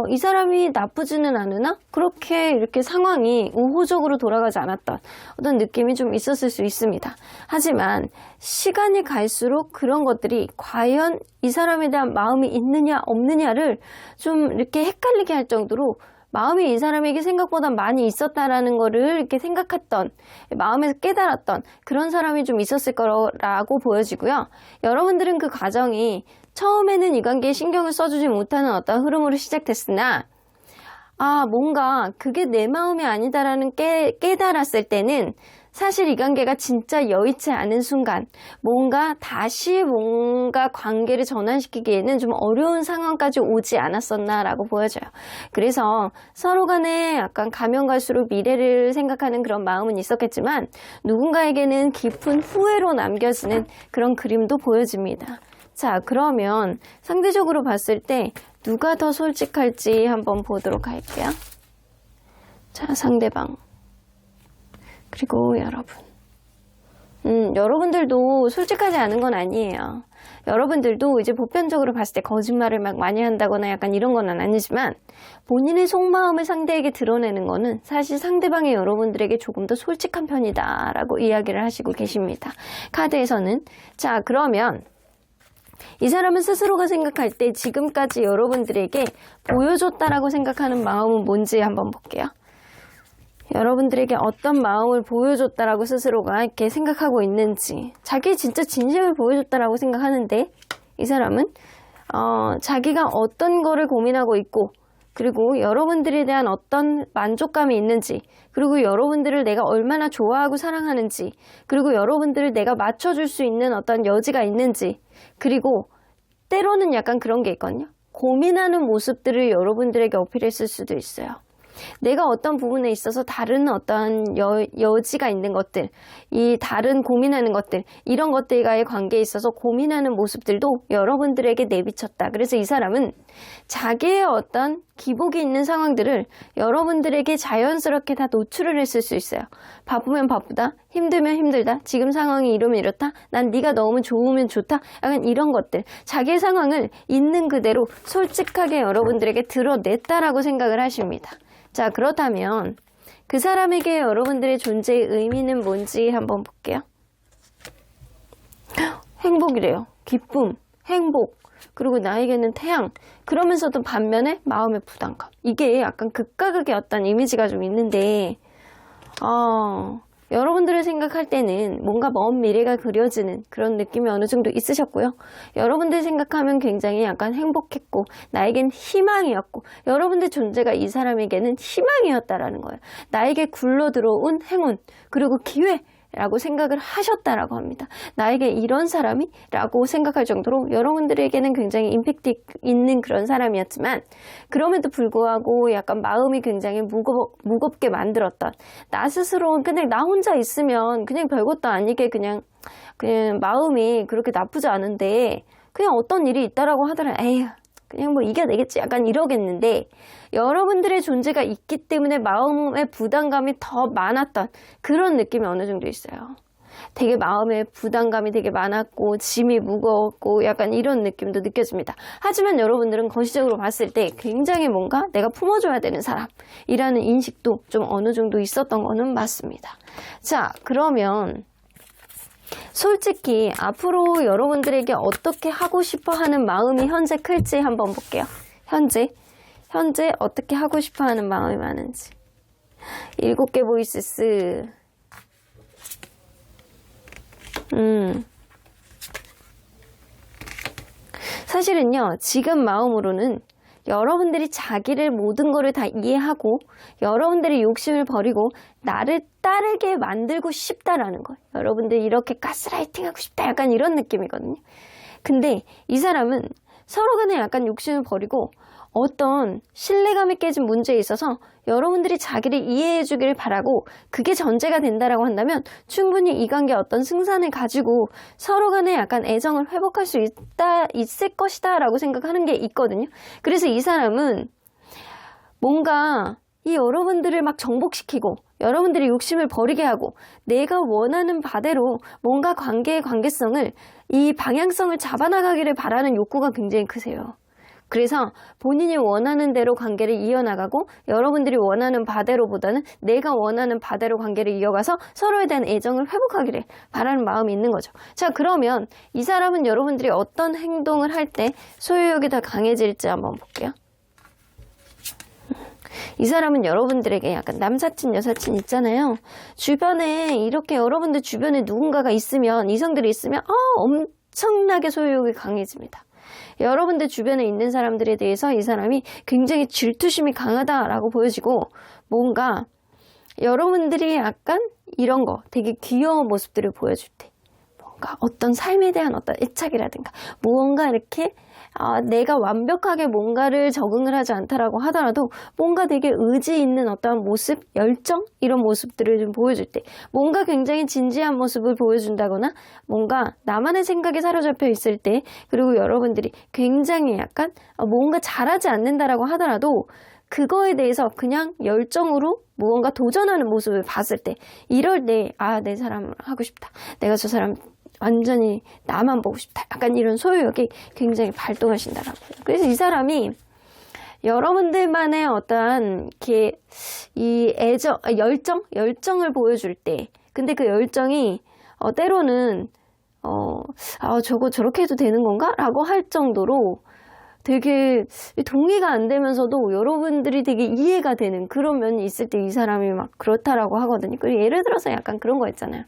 이 사람이 나쁘지는 않으나 그렇게 이렇게 상황이 우호적으로 돌아가지 않았던 어떤 느낌이 좀 있었을 수 있습니다. 하지만 시간이 갈수록 그런 것들이 과연 이 사람에 대한 마음이 있느냐 없느냐를 좀 이렇게 헷갈리게 할 정도로 마음이 이 사람에게 생각보다 많이 있었다라는 거를 이렇게 생각했던, 마음에서 깨달았던 그런 사람이 좀 있었을 거라고 보여지고요. 여러분들은 그 과정이 처음에는 이 관계에 신경을 써주지 못하는 어떤 흐름으로 시작됐으나 뭔가 그게 내 마음이 아니다라는 깨달았을 때는 사실 이 관계가 진짜 여의치 않은 순간 다시 뭔가 관계를 전환시키기에는 좀 어려운 상황까지 오지 않았었나라고 보여져요. 그래서 서로 간에 약간 가면 갈수록 미래를 생각하는 그런 마음은 있었겠지만 누군가에게는 깊은 후회로 남겨지는 그런 그림도 보여집니다. 자, 그러면 상대적으로 봤을 때 누가 더 솔직할지 한번 보도록 할게요. 자, 상대방. 그리고 여러분. 여러분들도 솔직하지 않은 건 아니에요. 여러분들도 이제 보편적으로 봤을 때 거짓말을 막 많이 한다거나 약간 이런 건 아니지만 본인의 속마음을 상대에게 드러내는 거는 사실 상대방이 여러분들에게 조금 더 솔직한 편이다라고 이야기를 하시고 계십니다. 카드에서는. 자, 그러면 이 사람은 스스로가 생각할 때 지금까지 여러분들에게 보여줬다라고 생각하는 마음은 뭔지 한번 볼게요. 여러분들에게 어떤 마음을 보여줬다라고 스스로가 이렇게 생각하고 있는지, 자기 진짜 진심을 보여줬다라고 생각하는데 이 사람은 자기가 어떤 거를 고민하고 있고, 그리고 여러분들에 대한 어떤 만족감이 있는지, 그리고 여러분들을 내가 얼마나 좋아하고 사랑하는지, 그리고 여러분들을 내가 맞춰줄 수 있는 어떤 여지가 있는지, 그리고 때로는 약간 그런 게 있거든요. 고민하는 모습들을 여러분들에게 어필했을 수도 있어요. 내가 어떤 부분에 있어서 다른 어떤 여지가 있는 것들, 이 다른 고민하는 것들, 이런 것들과의 관계에 있어서 고민하는 모습들도 여러분들에게 내비쳤다. 그래서 이 사람은 자기의 어떤 기복이 있는 상황들을 여러분들에게 자연스럽게 다 노출을 했을 수 있어요. 바쁘면 바쁘다, 힘들면 힘들다, 지금 상황이 이러면 이렇다, 난 네가 너무 좋으면 좋다, 약간 이런 것들, 자기의 상황을 있는 그대로 솔직하게 여러분들에게 드러냈다라고 생각을 하십니다. 자, 그렇다면 그 사람에게 여러분들의 존재의 의미는 뭔지 한번 볼게요. 행복이래요. 기쁨, 행복, 그리고 나에게는 태양. 그러면서도 반면에 마음의 부담감. 이게 약간 극과 극의 어떤 이미지가 좀 있는데 여러분들을 생각할 때는 뭔가 먼 미래가 그려지는 그런 느낌이 어느 정도 있으셨고요. 여러분들 생각하면 굉장히 약간 행복했고 나에겐 희망이었고 여러분들 존재가 이 사람에게는 희망이었다라는 거예요. 나에게 굴러 들어온 행운 그리고 기회라고 생각을 하셨다라고 합니다. 나에게 이런 사람이? 라고 생각할 정도로 여러분들에게는 굉장히 임팩트 있는 그런 사람이었지만 그럼에도 불구하고 약간 마음이 굉장히 무겁게 만들었던 나 스스로 그냥 나 혼자 있으면 그냥 별것도 아니게 그냥 마음이 그렇게 나쁘지 않은데 그냥 어떤 일이 있다라고 하더라 에휴 그냥 뭐 이겨내겠지 약간 이러겠는데 여러분들의 존재가 있기 때문에 마음의 부담감이 더 많았던 그런 느낌이 어느 정도 있어요. 되게 마음의 부담감이 되게 많았고 짐이 무거웠고 약간 이런 느낌도 느껴집니다. 하지만 여러분들은 거시적으로 봤을 때 굉장히 뭔가 내가 품어줘야 되는 사람이라는 인식도 좀 어느 정도 있었던 거는 맞습니다. 자, 그러면 솔직히 앞으로 여러분들에게 어떻게 하고 싶어 하는 마음이 현재 클지 한번 볼게요. 현재 어떻게 하고 싶어 하는 마음이 많은지. 7개 보이시스. 사실은요, 지금 마음으로는 여러분들이 자기를 모든 거를 다 이해하고 여러분들의 욕심을 버리고 나를 따르게 만들고 싶다라는 거예요. 여러분들이 이렇게 가스라이팅하고 싶다 약간 이런 느낌이거든요. 근데 이 사람은 서로 간에 약간 욕심을 버리고 어떤 신뢰감이 깨진 문제에 있어서 여러분들이 자기를 이해해 주기를 바라고 그게 전제가 된다라고 한다면 충분히 이 관계의 어떤 승산을 가지고 서로 간에 약간 애정을 회복할 수 있을 것이다 라고 생각하는 게 있거든요. 그래서 이 사람은 뭔가 이 여러분들을 막 정복시키고 여러분들이 욕심을 버리게 하고 내가 원하는 바대로 뭔가 관계의 관계성을 이 방향성을 잡아나가기를 바라는 욕구가 굉장히 크세요. 그래서 본인이 원하는 대로 관계를 이어나가고 여러분들이 원하는 바대로보다는 내가 원하는 바대로 관계를 이어가서 서로에 대한 애정을 회복하기를 바라는 마음이 있는 거죠. 자, 그러면 이 사람은 여러분들이 어떤 행동을 할 때 소유욕이 더 강해질지 한번 볼게요. 이 사람은 여러분들에게 약간 남사친, 여사친 있잖아요. 주변에 이렇게 여러분들 주변에 누군가가 있으면 이성들이 있으면 엄청나게 소유욕이 강해집니다. 여러분들 주변에 있는 사람들에 대해서 이 사람이 굉장히 질투심이 강하다라고 보여지고 뭔가 여러분들이 약간 이런 거 되게 귀여운 모습들을 보여줄 때 뭔가 어떤 삶에 대한 어떤 애착이라든가 무언가 이렇게 내가 완벽하게 뭔가를 적응을 하지 않다라고 하더라도 뭔가 되게 의지 있는 어떠한 모습, 열정 이런 모습들을 좀 보여줄 때 뭔가 굉장히 진지한 모습을 보여준다거나 뭔가 나만의 생각에 사로잡혀 있을 때 그리고 여러분들이 굉장히 약간 뭔가 잘하지 않는다라고 하더라도 그거에 대해서 그냥 열정으로 무언가 도전하는 모습을 봤을 때 이럴 때 내 사람을 하고 싶다. 내가 저 사람 완전히 나만 보고 싶다. 약간 이런 소유욕이 굉장히 발동하신다라고 해요. 그래서 이 사람이 여러분들만의 어떠한 이렇게 이 열정을 보여줄 때 근데 그 열정이 때로는 저거 저렇게 해도 되는 건가? 라고 할 정도로 되게 동의가 안 되면서도 여러분들이 되게 이해가 되는 그런 면이 있을 때 이 사람이 막 그렇다라고 하거든요. 그리고 예를 들어서 약간 그런 거 있잖아요.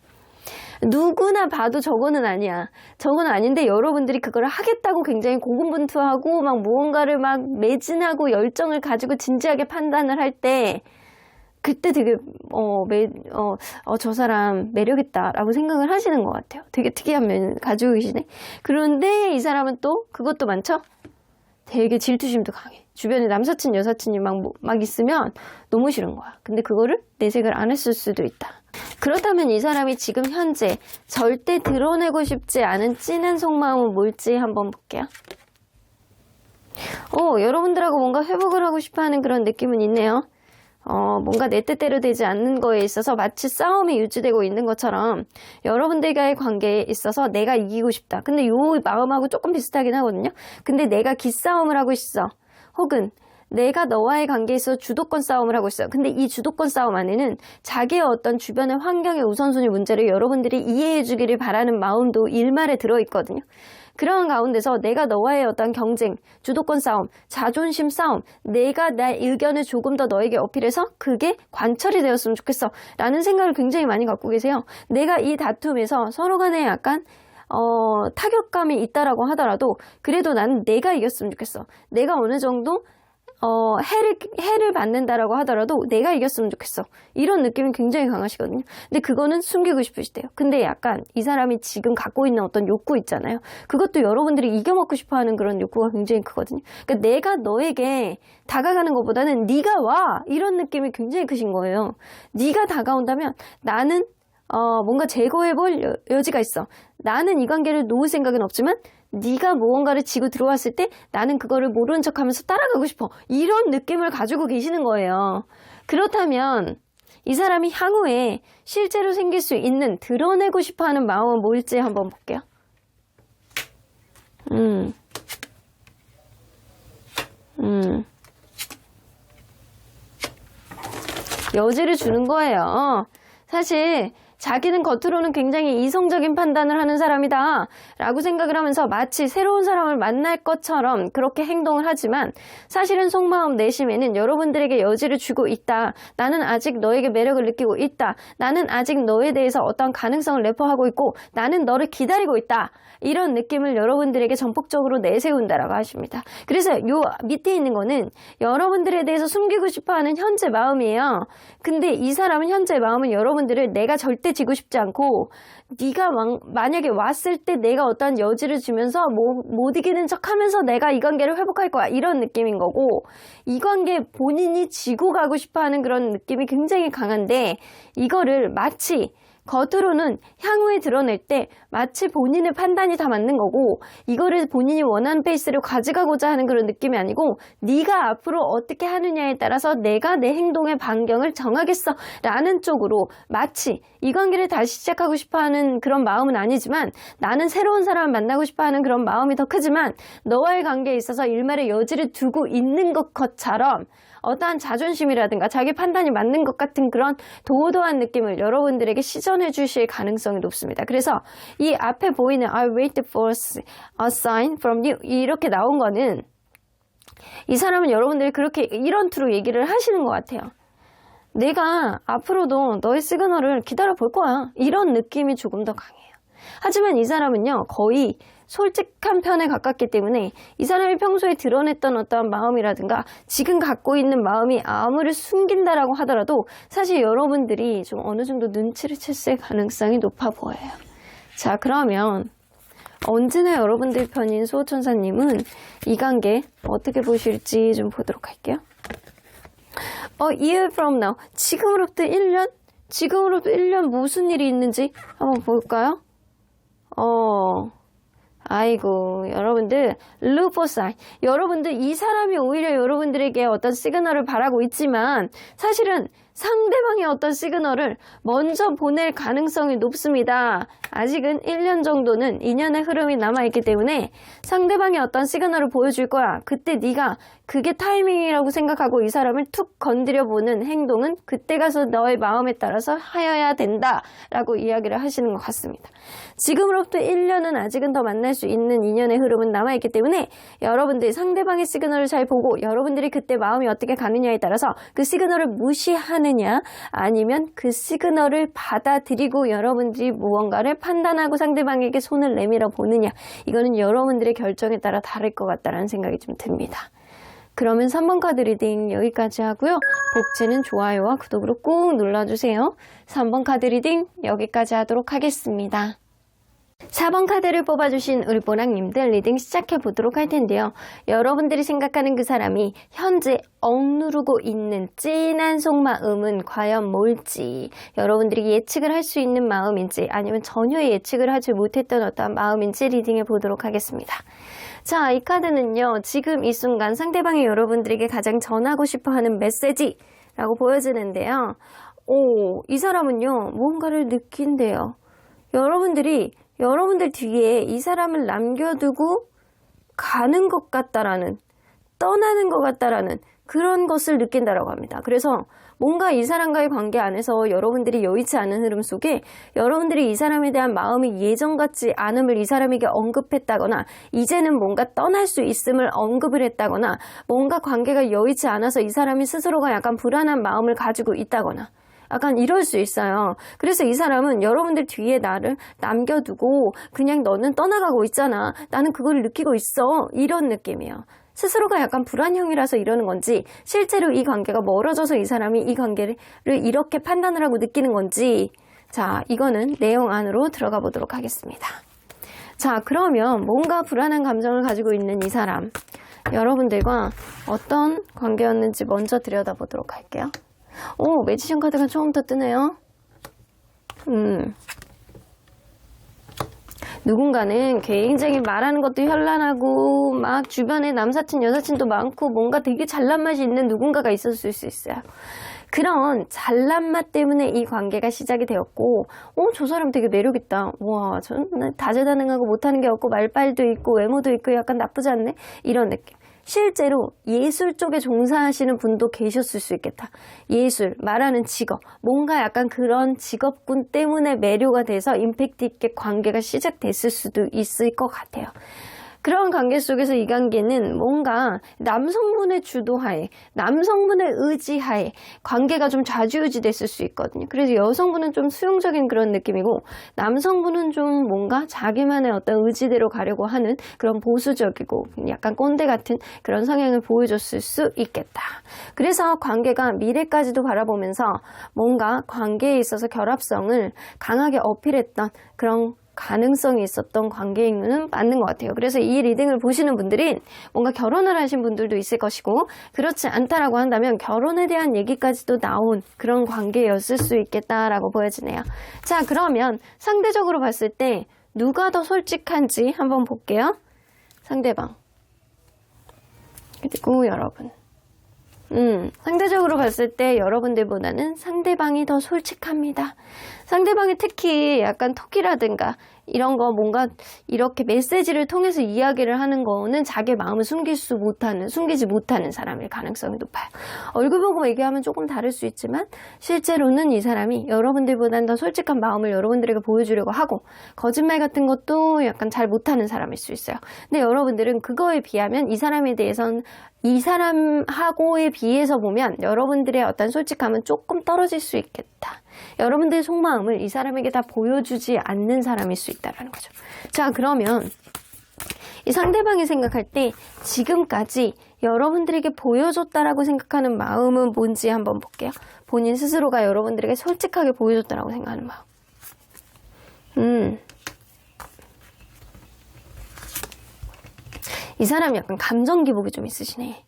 누구나 봐도 저거는 아니야. 저거는 아닌데 여러분들이 그걸 하겠다고 굉장히 고군분투하고 막 무언가를 막 매진하고 열정을 가지고 진지하게 판단을 할 때 그때 되게 저 사람 매력있다라고 생각을 하시는 것 같아요. 되게 특이한 면을 가지고 계시네. 그런데 이 사람은 또 그것도 많죠? 되게 질투심도 강해. 주변에 남사친, 여사친이 막 있으면 너무 싫은 거야. 근데 그거를 내색을 안 했을 수도 있다. 그렇다면 이 사람이 지금 현재 절대 드러내고 싶지 않은 찐한 속마음은 뭘지 한번 볼게요. 여러분들하고 뭔가 회복을 하고 싶어하는 그런 느낌은 있네요. 뭔가 내 뜻대로 되지 않는 거에 있어서 마치 싸움이 유지되고 있는 것처럼 여러분들과의 관계에 있어서 내가 이기고 싶다. 근데 요 마음하고 조금 비슷하긴 하거든요. 근데 내가 기싸움을 하고 있어. 혹은 내가 너와의 관계에 있어서 주도권 싸움을 하고 있어요. 근데 이 주도권 싸움 안에는 자기의 어떤 주변의 환경의 우선순위 문제를 여러분들이 이해해 주기를 바라는 마음도 일말에 들어있거든요. 그런 가운데서 내가 너와의 어떤 경쟁, 주도권 싸움, 자존심 싸움, 내가 내 의견을 조금 더 너에게 어필해서 그게 관철이 되었으면 좋겠어 라는 생각을 굉장히 많이 갖고 계세요. 내가 이 다툼에서 서로 간에 약간 타격감이 있다라고 하더라도 그래도 나는 내가 이겼으면 좋겠어. 내가 어느 정도 해를 받는다라고 하더라도 내가 이겼으면 좋겠어. 이런 느낌이 굉장히 강하시거든요. 근데 그거는 숨기고 싶으시대요. 근데 약간 이 사람이 지금 갖고 있는 어떤 욕구 있잖아요. 그것도 여러분들이 이겨먹고 싶어하는 그런 욕구가 굉장히 크거든요. 그러니까 내가 너에게 다가가는 것보다는 네가 와! 이런 느낌이 굉장히 크신 거예요. 네가 다가온다면 나는 뭔가 제거해볼 여지가 있어. 나는 이 관계를 놓을 생각은 없지만 네가 무언가를 지고 들어왔을 때 나는 그거를 모르는 척하면서 따라가고 싶어. 이런 느낌을 가지고 계시는 거예요. 그렇다면 이 사람이 향후에 실제로 생길 수 있는 드러내고 싶어하는 마음은 뭘지 한번 볼게요. 여지를 주는 거예요. 사실 자기는 겉으로는 굉장히 이성적인 판단을 하는 사람이다 라고 생각을 하면서 마치 새로운 사람을 만날 것처럼 그렇게 행동을 하지만 사실은 속마음 내심에는 여러분들에게 여지를 주고 있다. 나는 아직 너에게 매력을 느끼고 있다. 나는 아직 너에 대해서 어떤 가능성을 내포하고 있고 나는 너를 기다리고 있다. 이런 느낌을 여러분들에게 전폭적으로 내세운다라고 하십니다. 그래서 요 밑에 있는 거는 여러분들에 대해서 숨기고 싶어하는 현재 마음이에요. 근데 이 사람은 현재 마음은 여러분들을 내가 절대 지고 싶지 않고 네가 만약에 왔을 때 내가 어떤 여지를 주면서 못 이기는 척하면서 내가 이 관계를 회복할 거야 이런 느낌인 거고 이 관계 본인이 지고 가고 싶어하는 그런 느낌이 굉장히 강한데 이거를 마치 겉으로는 향후에 드러낼 때 마치 본인의 판단이 다 맞는 거고 이거를 본인이 원하는 페이스를 가져가고자 하는 그런 느낌이 아니고 네가 앞으로 어떻게 하느냐에 따라서 내가 내 행동의 반경을 정하겠어 라는 쪽으로 마치 이 관계를 다시 시작하고 싶어하는 그런 마음은 아니지만 나는 새로운 사람을 만나고 싶어하는 그런 마음이 더 크지만 너와의 관계에 있어서 일말의 여지를 두고 있는 것처럼 어떠한 자존심이라든가 자기 판단이 맞는 것 같은 그런 도도한 느낌을 여러분들에게 시전해 주실 가능성이 높습니다. 그래서 이 앞에 보이는 I wait for a sign from you 이렇게 나온 거는 이 사람은 여러분들이 그렇게 이런 투로 얘기를 하시는 것 같아요. 내가 앞으로도 너의 시그널을 기다려 볼 거야. 이런 느낌이 조금 더 강해요. 하지만 이 사람은요 거의 솔직한 편에 가깝기 때문에 이 사람이 평소에 드러냈던 어떠한 마음이라든가 지금 갖고 있는 마음이 아무리 숨긴다라고 하더라도 사실 여러분들이 좀 어느 정도 눈치를 챘을 가능성이 높아 보여요. 자, 그러면 언제나 여러분들 편인 수호천사님은 이 관계 어떻게 보실지 좀 보도록 할게요. year from now. 지금으로부터 1년? 지금으로부터 1년 무슨 일이 있는지 한번 볼까요? 아이고, 여러분들, look for sign. 여러분들, 이 사람이 오히려 여러분들에게 어떤 시그널을 바라고 있지만, 사실은 상대방의 어떤 시그널을 먼저 보낼 가능성이 높습니다. 아직은 1년 정도는 인연의 흐름이 남아있기 때문에 상대방의 어떤 시그널을 보여줄 거야. 그때 네가 그게 타이밍이라고 생각하고 이 사람을 툭 건드려보는 행동은 그때 가서 너의 마음에 따라서 하여야 된다 라고 이야기를 하시는 것 같습니다. 지금으로부터 1년은 아직은 더 만날 수 있는 인연의 흐름은 남아있기 때문에 여러분들이 상대방의 시그널을 잘 보고 여러분들이 그때 마음이 어떻게 가느냐에 따라서 그 시그널을 무시하느냐 아니면 그 시그널을 받아들이고 여러분들이 무언가를 판단하고 상대방에게 손을 내밀어 보느냐, 이거는 여러분들의 결정에 따라 다를 것 같다는 생각이 좀 듭니다. 그러면 3번 카드 리딩 여기까지 하고요. 복채는 좋아요와 구독으로 꾹 눌러주세요. 3번 카드 리딩 여기까지 하도록 하겠습니다. 4번 카드를 뽑아주신 울보랑님들 리딩 시작해보도록 할 텐데요. 여러분들이 생각하는 그 사람이 현재 억누르고 있는 찐한 속마음은 과연 뭘지, 여러분들이 예측을 할 수 있는 마음인지 아니면 전혀 예측을 하지 못했던 어떤 마음인지 리딩해보도록 하겠습니다. 자, 이 카드는요, 지금 이 순간 상대방이 여러분들에게 가장 전하고 싶어하는 메시지라고 보여지는데요. 이 사람은요, 뭔가를 느낀대요. 여러분들 뒤에 이 사람을 남겨두고 가는 것 같다라는, 떠나는 것 같다라는 그런 것을 느낀다라고 합니다. 그래서 뭔가 이 사람과의 관계 안에서 여러분들이 여의치 않은 흐름 속에 여러분들이 이 사람에 대한 마음이 예전 같지 않음을 이 사람에게 언급했다거나 이제는 뭔가 떠날 수 있음을 언급을 했다거나 뭔가 관계가 여의치 않아서 이 사람이 스스로가 약간 불안한 마음을 가지고 있다거나 약간 이럴 수 있어요. 그래서 이 사람은 여러분들 뒤에 나를 남겨두고 그냥 너는 떠나가고 있잖아. 나는 그걸 느끼고 있어. 이런 느낌이에요. 스스로가 약간 불안형이라서 이러는 건지 실제로 이 관계가 멀어져서 이 사람이 이 관계를 이렇게 판단을 하고 느끼는 건지, 자, 이거는 내용 안으로 들어가 보도록 하겠습니다. 자, 그러면 뭔가 불안한 감정을 가지고 있는 이 사람, 여러분들과 어떤 관계였는지 먼저 들여다보도록 할게요. 매지션 카드가 처음부터 뜨네요. 누군가는 굉장히 말하는 것도 현란하고 막 주변에 남사친 여사친도 많고 뭔가 되게 잘난 맛이 있는 누군가가 있었을 수 있어요. 그런 잘난 맛 때문에 이 관계가 시작이 되었고, 저 사람 되게 매력있다. 와, 저는 다재다능하고 못하는 게 없고 말빨도 있고 외모도 있고 약간 나쁘지 않네? 이런 느낌. 실제로 예술 쪽에 종사하시는 분도 계셨을 수 있겠다. 예술, 말하는 직업, 뭔가 약간 그런 직업군 때문에 매료가 돼서 임팩트 있게 관계가 시작됐을 수도 있을 것 같아요. 그런 관계 속에서 이 관계는 뭔가 남성분의 주도하에, 남성분의 의지하에 관계가 좀 좌지우지 됐을 수 있거든요. 그래서 여성분은 좀 수용적인 그런 느낌이고 남성분은 좀 뭔가 자기만의 어떤 의지대로 가려고 하는 그런 보수적이고 약간 꼰대 같은 그런 성향을 보여줬을 수 있겠다. 그래서 관계가 미래까지도 바라보면서 뭔가 관계에 있어서 결합성을 강하게 어필했던 그런 가능성이 있었던 관계인 거는 맞는 것 같아요. 그래서 이 리딩을 보시는 분들은 뭔가 결혼을 하신 분들도 있을 것이고, 그렇지 않다라고 한다면 결혼에 대한 얘기까지도 나온 그런 관계였을 수 있겠다라고 보여지네요. 자, 그러면 상대적으로 봤을 때 누가 더 솔직한지 한번 볼게요. 상대방 그리고 여러분. 상대적으로 봤을 때 여러분들보다는 상대방이 더 솔직합니다. 상대방이 특히 약간 톡이라든가 이런 거 뭔가 이렇게 메시지를 통해서 이야기를 하는 거는 자기 마음을 숨기지 못하는 사람일 가능성이 높아요. 얼굴 보고 얘기하면 조금 다를 수 있지만 실제로는 이 사람이 여러분들보다는 더 솔직한 마음을 여러분들에게 보여주려고 하고 거짓말 같은 것도 약간 잘 못하는 사람일 수 있어요. 근데 여러분들은 그거에 비하면 이 사람에 대해서는 이 사람하고에 비해서 보면 여러분들의 어떤 솔직함은 조금 떨어질 수 있겠다. 여러분들의 속마음을 이 사람에게 다 보여주지 않는 사람일 수 있다는 거죠. 자, 그러면 이 상대방이 생각할 때 지금까지 여러분들에게 보여줬다라고 생각하는 마음은 뭔지 한번 볼게요. 본인 스스로가 여러분들에게 솔직하게 보여줬다라고 생각하는 마음. 이 사람이 약간 감정 기복이 좀 있으시네.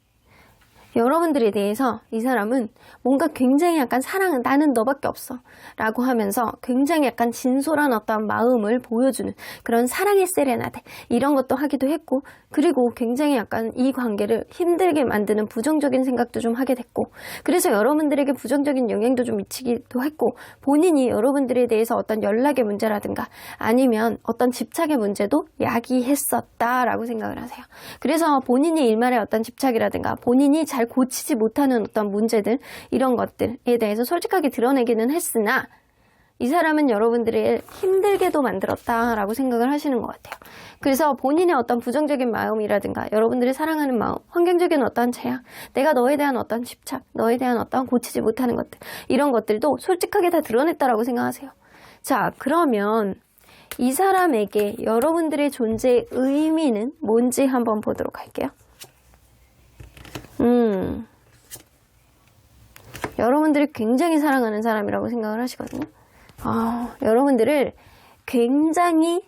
여러분들에 대해서 이 사람은 뭔가 굉장히 약간 사랑은 나는 너밖에 없어 라고 하면서 굉장히 약간 진솔한 어떤 마음을 보여주는 그런 사랑의 세레나데 이런 것도 하기도 했고, 그리고 굉장히 약간 이 관계를 힘들게 만드는 부정적인 생각도 좀 하게 됐고, 그래서 여러분들에게 부정적인 영향도 좀 미치기도 했고, 본인이 여러분들에 대해서 어떤 연락의 문제라든가 아니면 어떤 집착의 문제도 야기했었다라고 생각을 하세요. 그래서 본인이 일말의 어떤 집착이라든가 본인이 잘 고치지 못하는 어떤 문제들, 이런 것들에 대해서 솔직하게 드러내기는 했으나 이 사람은 여러분들을 힘들게도 만들었다라고 생각을 하시는 것 같아요. 그래서 본인의 어떤 부정적인 마음이라든가 여러분들이 사랑하는 마음, 환경적인 어떤 제약, 내가 너에 대한 어떤 집착, 너에 대한 어떤 고치지 못하는 것들, 이런 것들도 솔직하게 다 드러냈다라고 생각하세요. 자, 그러면 이 사람에게 여러분들의 존재의 의미는 뭔지 한번 보도록 할게요. 여러분들이 굉장히 사랑하는 사람이라고 생각을 하시거든요. 여러분들을 굉장히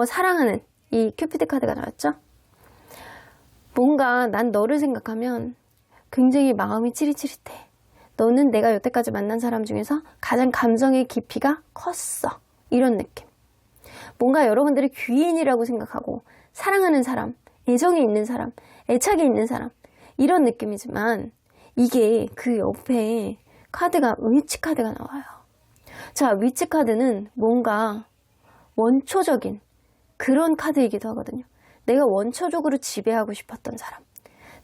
사랑하는 이 큐피드 카드가 나왔죠. 뭔가 난 너를 생각하면 굉장히 마음이 찌릿찌릿해. 너는 내가 여태까지 만난 사람 중에서 가장 감정의 깊이가 컸어. 이런 느낌. 뭔가 여러분들이 귀인이라고 생각하고 사랑하는 사람, 애정이 있는 사람, 애착이 있는 사람, 이런 느낌이지만 이게 그 옆에 카드가 위치 카드가 나와요. 자, 위치 카드는 뭔가 원초적인 그런 카드이기도 하거든요. 내가 원초적으로 지배하고 싶었던 사람,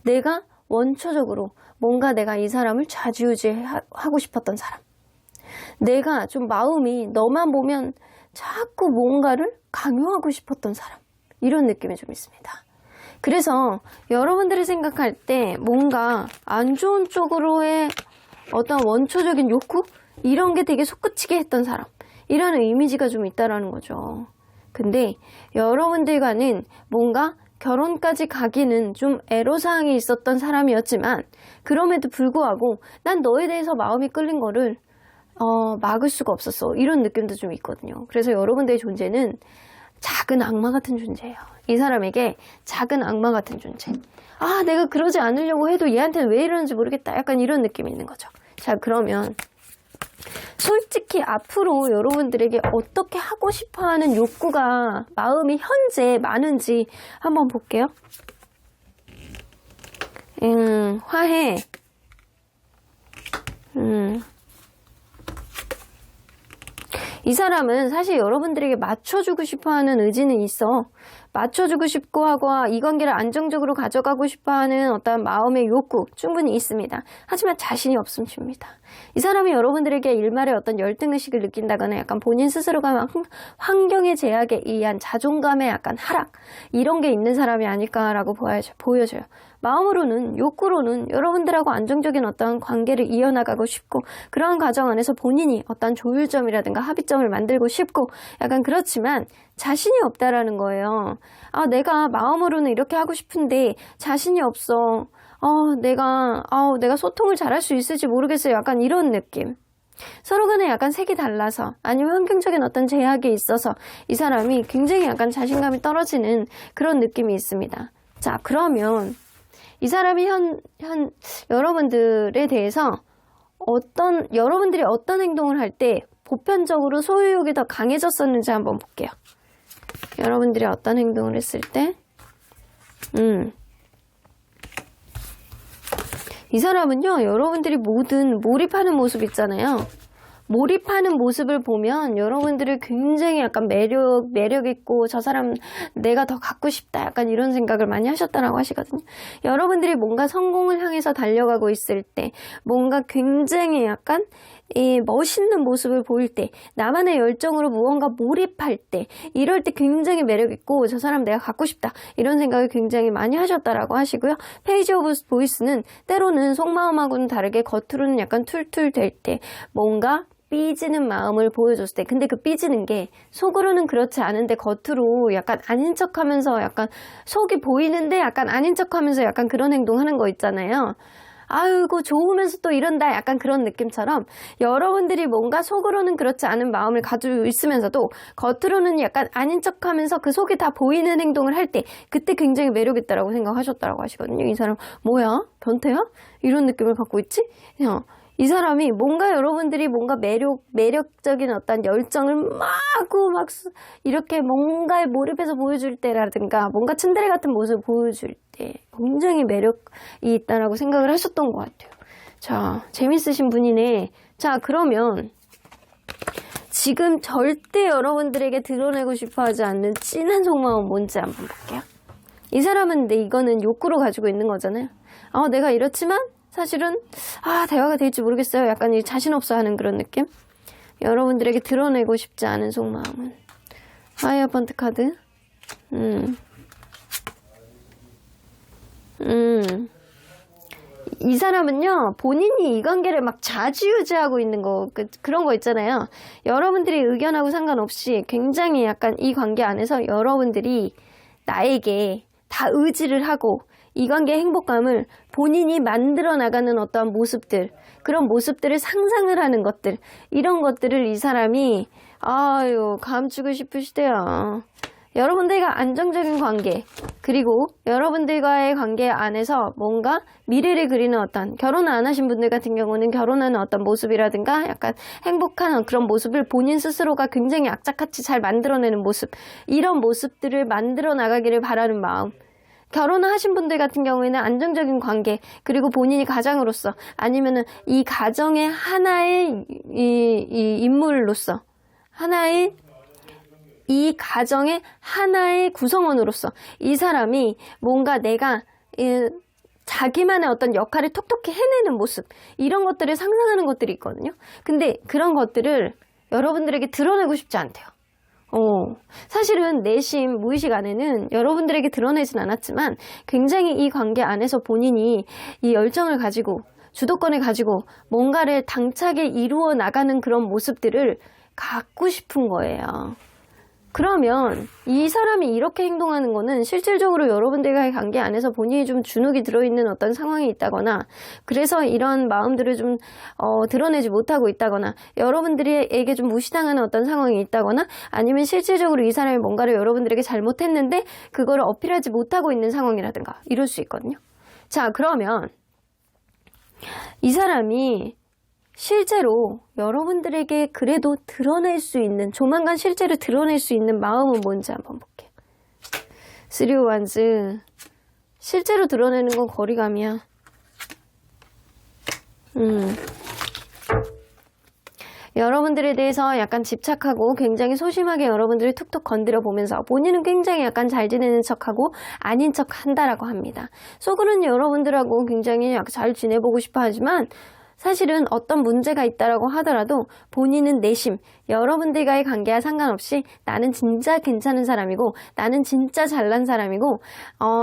내가 원초적으로 뭔가 내가 이 사람을 좌지우지하고 싶었던 사람, 내가 좀 마음이 너만 보면 자꾸 뭔가를 강요하고 싶었던 사람, 이런 느낌이 좀 있습니다. 그래서 여러분들이 생각할 때 뭔가 안 좋은 쪽으로의 어떤 원초적인 욕구? 이런 게 되게 솟구치게 했던 사람, 이런 이미지가 좀 있다라는 거죠. 근데 여러분들과는 뭔가 결혼까지 가기는 좀 애로사항이 있었던 사람이었지만 그럼에도 불구하고 난 너에 대해서 마음이 끌린 거를 막을 수가 없었어, 이런 느낌도 좀 있거든요. 그래서 여러분들의 존재는 작은 악마 같은 존재예요. 이 사람에게 작은 악마 같은 존재. 내가 그러지 않으려고 해도 얘한테는 왜 이러는지 모르겠다, 약간 이런 느낌이 있는 거죠. 자, 그러면 솔직히 앞으로 여러분들에게 어떻게 하고 싶어하는 욕구가 마음이 현재 많은지 한번 볼게요. 화해. 이 사람은 사실 여러분들에게 맞춰주고 싶어하는 의지는 있어. 맞춰주고 싶고 하고 이 관계를 안정적으로 가져가고 싶어하는 어떤 마음의 욕구 충분히 있습니다. 하지만 자신이 없음입니다. 이 사람이 여러분들에게 일말의 어떤 열등의식을 느낀다거나 약간 본인 스스로가 막 환경의 제약에 의한 자존감의 약간 하락, 이런 게 있는 사람이 아닐까라고 보여져요. 마음으로는, 욕구로는 여러분들하고 안정적인 어떤 관계를 이어나가고 싶고, 그러한 과정 안에서 본인이 어떤 조율점이라든가 합의점을 만들고 싶고, 약간 그렇지만 자신이 없다라는 거예요. 내가 마음으로는 이렇게 하고 싶은데 자신이 없어. 내가 소통을 잘할 수 있을지 모르겠어요. 약간 이런 느낌. 서로 간에 약간 색이 달라서, 아니면 환경적인 어떤 제약이 있어서 이 사람이 굉장히 약간 자신감이 떨어지는 그런 느낌이 있습니다. 자, 그러면 이 사람이 여러분들에 대해서 여러분들이 어떤 행동을 할 때 보편적으로 소유욕이 더 강해졌었는지 한번 볼게요. 여러분들이 어떤 행동을 했을 때, 이 사람은요, 여러분들이 모든 몰입하는 모습 있잖아요. 몰입하는 모습을 보면 여러분들을 굉장히 약간 매력 있고, 저 사람 내가 더 갖고 싶다, 약간 이런 생각을 많이 하셨다라고 하시거든요. 여러분들이 뭔가 성공을 향해서 달려가고 있을 때, 뭔가 굉장히 약간 이 멋있는 모습을 보일 때, 나만의 열정으로 무언가 몰입할 때, 이럴 때 굉장히 매력 있고, 저 사람 내가 갖고 싶다, 이런 생각을 굉장히 많이 하셨다라고 하시고요. 페이지 오브 보이스는 때로는 속마음하고는 다르게 겉으로는 약간 툴툴 될 때, 뭔가 삐지는 마음을 보여줬을 때, 근데 그 삐지는 게 속으로는 그렇지 않은데 겉으로 약간 아닌 척하면서 약간 속이 보이는데 약간 아닌 척하면서 약간 그런 행동하는 거 있잖아요. 아이고 좋으면서 또 이런다, 약간 그런 느낌처럼 여러분들이 뭔가 속으로는 그렇지 않은 마음을 가지고 있으면서도 겉으로는 약간 아닌 척하면서 그 속이 다 보이는 행동을 할 때 그때 굉장히 매력있다라고 생각하셨다라고 하시거든요. 이 사람 뭐야? 변태야? 이런 느낌을 갖고 있지? 이 사람이 뭔가 여러분들이 뭔가 매력적인 어떤 열정을 막 이렇게 뭔가에 몰입해서 보여줄 때라든가 뭔가 츤데레 같은 모습을 보여줄 때 굉장히 매력이 있다라고 생각을 하셨던 것 같아요. 자, 재밌으신 분이네. 자, 그러면 지금 절대 여러분들에게 드러내고 싶어 하지 않는 찐한 속마음은 뭔지 한번 볼게요. 이 사람은 근데 이거는 욕구로 가지고 있는 거잖아요. 내가 이렇지만 사실은 대화가 될지 모르겠어요. 약간 자신 없어 하는 그런 느낌? 여러분들에게 드러내고 싶지 않은 속마음은 하이어펀트 카드. 이 사람은요, 본인이 이 관계를 막 좌지우지하고 있는 거, 그런 거 있잖아요. 여러분들이 의견하고 상관없이 굉장히 약간 이 관계 안에서 여러분들이 나에게 다 의지를 하고 이 관계의 행복감을 본인이 만들어 나가는 어떠한 모습들, 그런 모습들을 상상을 하는 것들, 이런 것들을 이 사람이 감추고 싶으시대요. 여러분들과 안정적인 관계, 그리고 여러분들과의 관계 안에서 뭔가 미래를 그리는 어떤, 결혼 안 하신 분들 같은 경우는 결혼하는 어떤 모습이라든가 약간 행복한 그런 모습을 본인 스스로가 굉장히 악착같이 잘 만들어내는 모습, 이런 모습들을 만들어 나가기를 바라는 마음. 결혼을 하신 분들 같은 경우에는 안정적인 관계, 그리고 본인이 가장으로서 아니면은 이 가정의 하나의 이 인물로서, 이 가정의 하나의 구성원으로서 이 사람이 뭔가 내가 자기만의 어떤 역할을 톡톡히 해내는 모습, 이런 것들을 상상하는 것들이 있거든요. 근데 그런 것들을 여러분들에게 드러내고 싶지 않대요. 사실은 내심 무의식 안에는 여러분들에게 드러내진 않았지만 굉장히 이 관계 안에서 본인이 이 열정을 가지고 주도권을 가지고 뭔가를 당차게 이루어 나가는 그런 모습들을 갖고 싶은 거예요. 그러면 이 사람이 이렇게 행동하는 거는 실질적으로 여러분들과의 관계 안에서 본인이 좀 주눅이 들어있는 어떤 상황이 있다거나, 그래서 이런 마음들을 좀 드러내지 못하고 있다거나, 여러분들에게 좀 무시당하는 어떤 상황이 있다거나, 아니면 실질적으로 이 사람이 뭔가를 여러분들에게 잘못했는데 그거를 어필하지 못하고 있는 상황이라든가 이럴 수 있거든요. 자, 그러면 이 사람이 실제로 여러분들에게 그래도 드러낼 수 있는, 조만간 실제로 드러낼 수 있는 마음은 뭔지 한번 볼게요. 3 of Wands. 실제로 드러내는 건 거리감이야. 여러분들에 대해서 약간 집착하고 굉장히 소심하게 여러분들을 툭툭 건드려 보면서 본인은 굉장히 약간 잘 지내는 척하고 아닌 척 한다라고 합니다. 속으로는 여러분들하고 굉장히 잘 지내보고 싶어 하지만 사실은 어떤 문제가 있다라고 하더라도 본인은 내심 여러분들과의 관계와 상관없이 나는 진짜 괜찮은 사람이고 나는 진짜 잘난 사람이고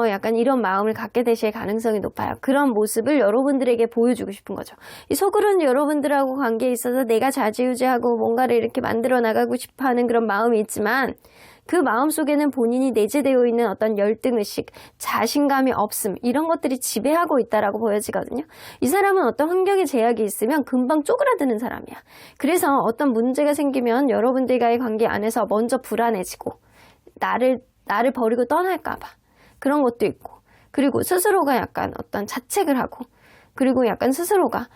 약간 이런 마음을 갖게 되실 가능성이 높아요. 그런 모습을 여러분들에게 보여주고 싶은 거죠. 이 속으로는 여러분들하고 관계에 있어서 내가 좌지우지하고 뭔가를 이렇게 만들어 나가고 싶어하는 그런 마음이 있지만 그 마음속에는 본인이 내재되어 있는 어떤 열등의식, 자신감이 없음, 이런 것들이 지배하고 있다라고 보여지거든요. 이 사람은 어떤 환경에 제약이 있으면 금방 쪼그라드는 사람이야. 그래서 어떤 문제가 생기면 여러분들과의 관계 안에서 먼저 불안해지고 나를 버리고 떠날까봐 그런 것도 있고, 그리고 스스로가 약간 어떤 자책을 하고, 그리고 약간 스스로가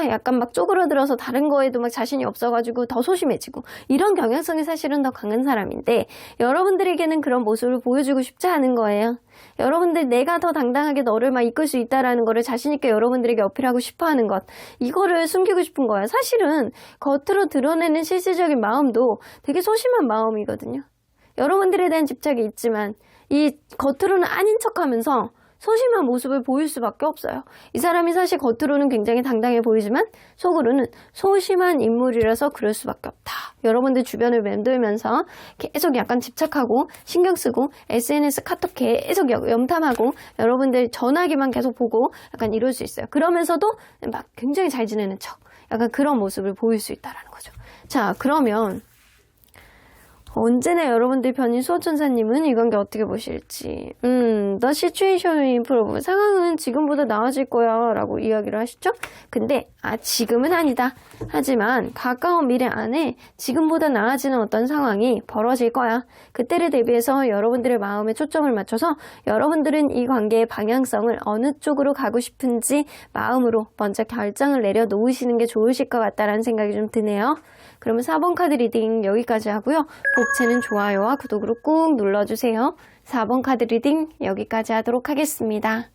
약간 막 쪼그러들어서 다른 거에도 막 자신이 없어가지고 더 소심해지고, 이런 경향성이 사실은 더 강한 사람인데 여러분들에게는 그런 모습을 보여주고 싶지 않은 거예요. 여러분들 내가 더 당당하게 너를 막 이끌 수 있다라는 거를 자신있게 여러분들에게 어필하고 싶어 하는 것, 이거를 숨기고 싶은 거예요. 사실은 겉으로 드러내는 실질적인 마음도 되게 소심한 마음이거든요. 여러분들에 대한 집착이 있지만 이 겉으로는 아닌 척하면서 소심한 모습을 보일 수밖에 없어요. 이 사람이 사실 겉으로는 굉장히 당당해 보이지만 속으로는 소심한 인물이라서 그럴 수밖에 없다. 여러분들 주변을 맴돌면서 계속 약간 집착하고 신경 쓰고 SNS 카톡 계속 염탐하고 여러분들 전화기만 계속 보고 약간 이럴 수 있어요. 그러면서도 막 굉장히 잘 지내는 척, 약간 그런 모습을 보일 수 있다라는 거죠. 자, 그러면 언제나 여러분들 편인 수호천사님은 이 관계 어떻게 보실지. The situation will improve. 상황은 지금보다 나아질 거야 라고 이야기를 하시죠. 근데 지금은 아니다. 하지만 가까운 미래 안에 지금보다 나아지는 어떤 상황이 벌어질 거야. 그때를 대비해서 여러분들의 마음에 초점을 맞춰서 여러분들은 이 관계의 방향성을 어느 쪽으로 가고 싶은지 마음으로 먼저 결정을 내려놓으시는 게 좋으실 것 같다라는 생각이 좀 드네요. 그러면 4번 카드 리딩 여기까지 하고요. 복채는 좋아요와 구독으로 꾹 눌러주세요. 4번 카드 리딩 여기까지 하도록 하겠습니다.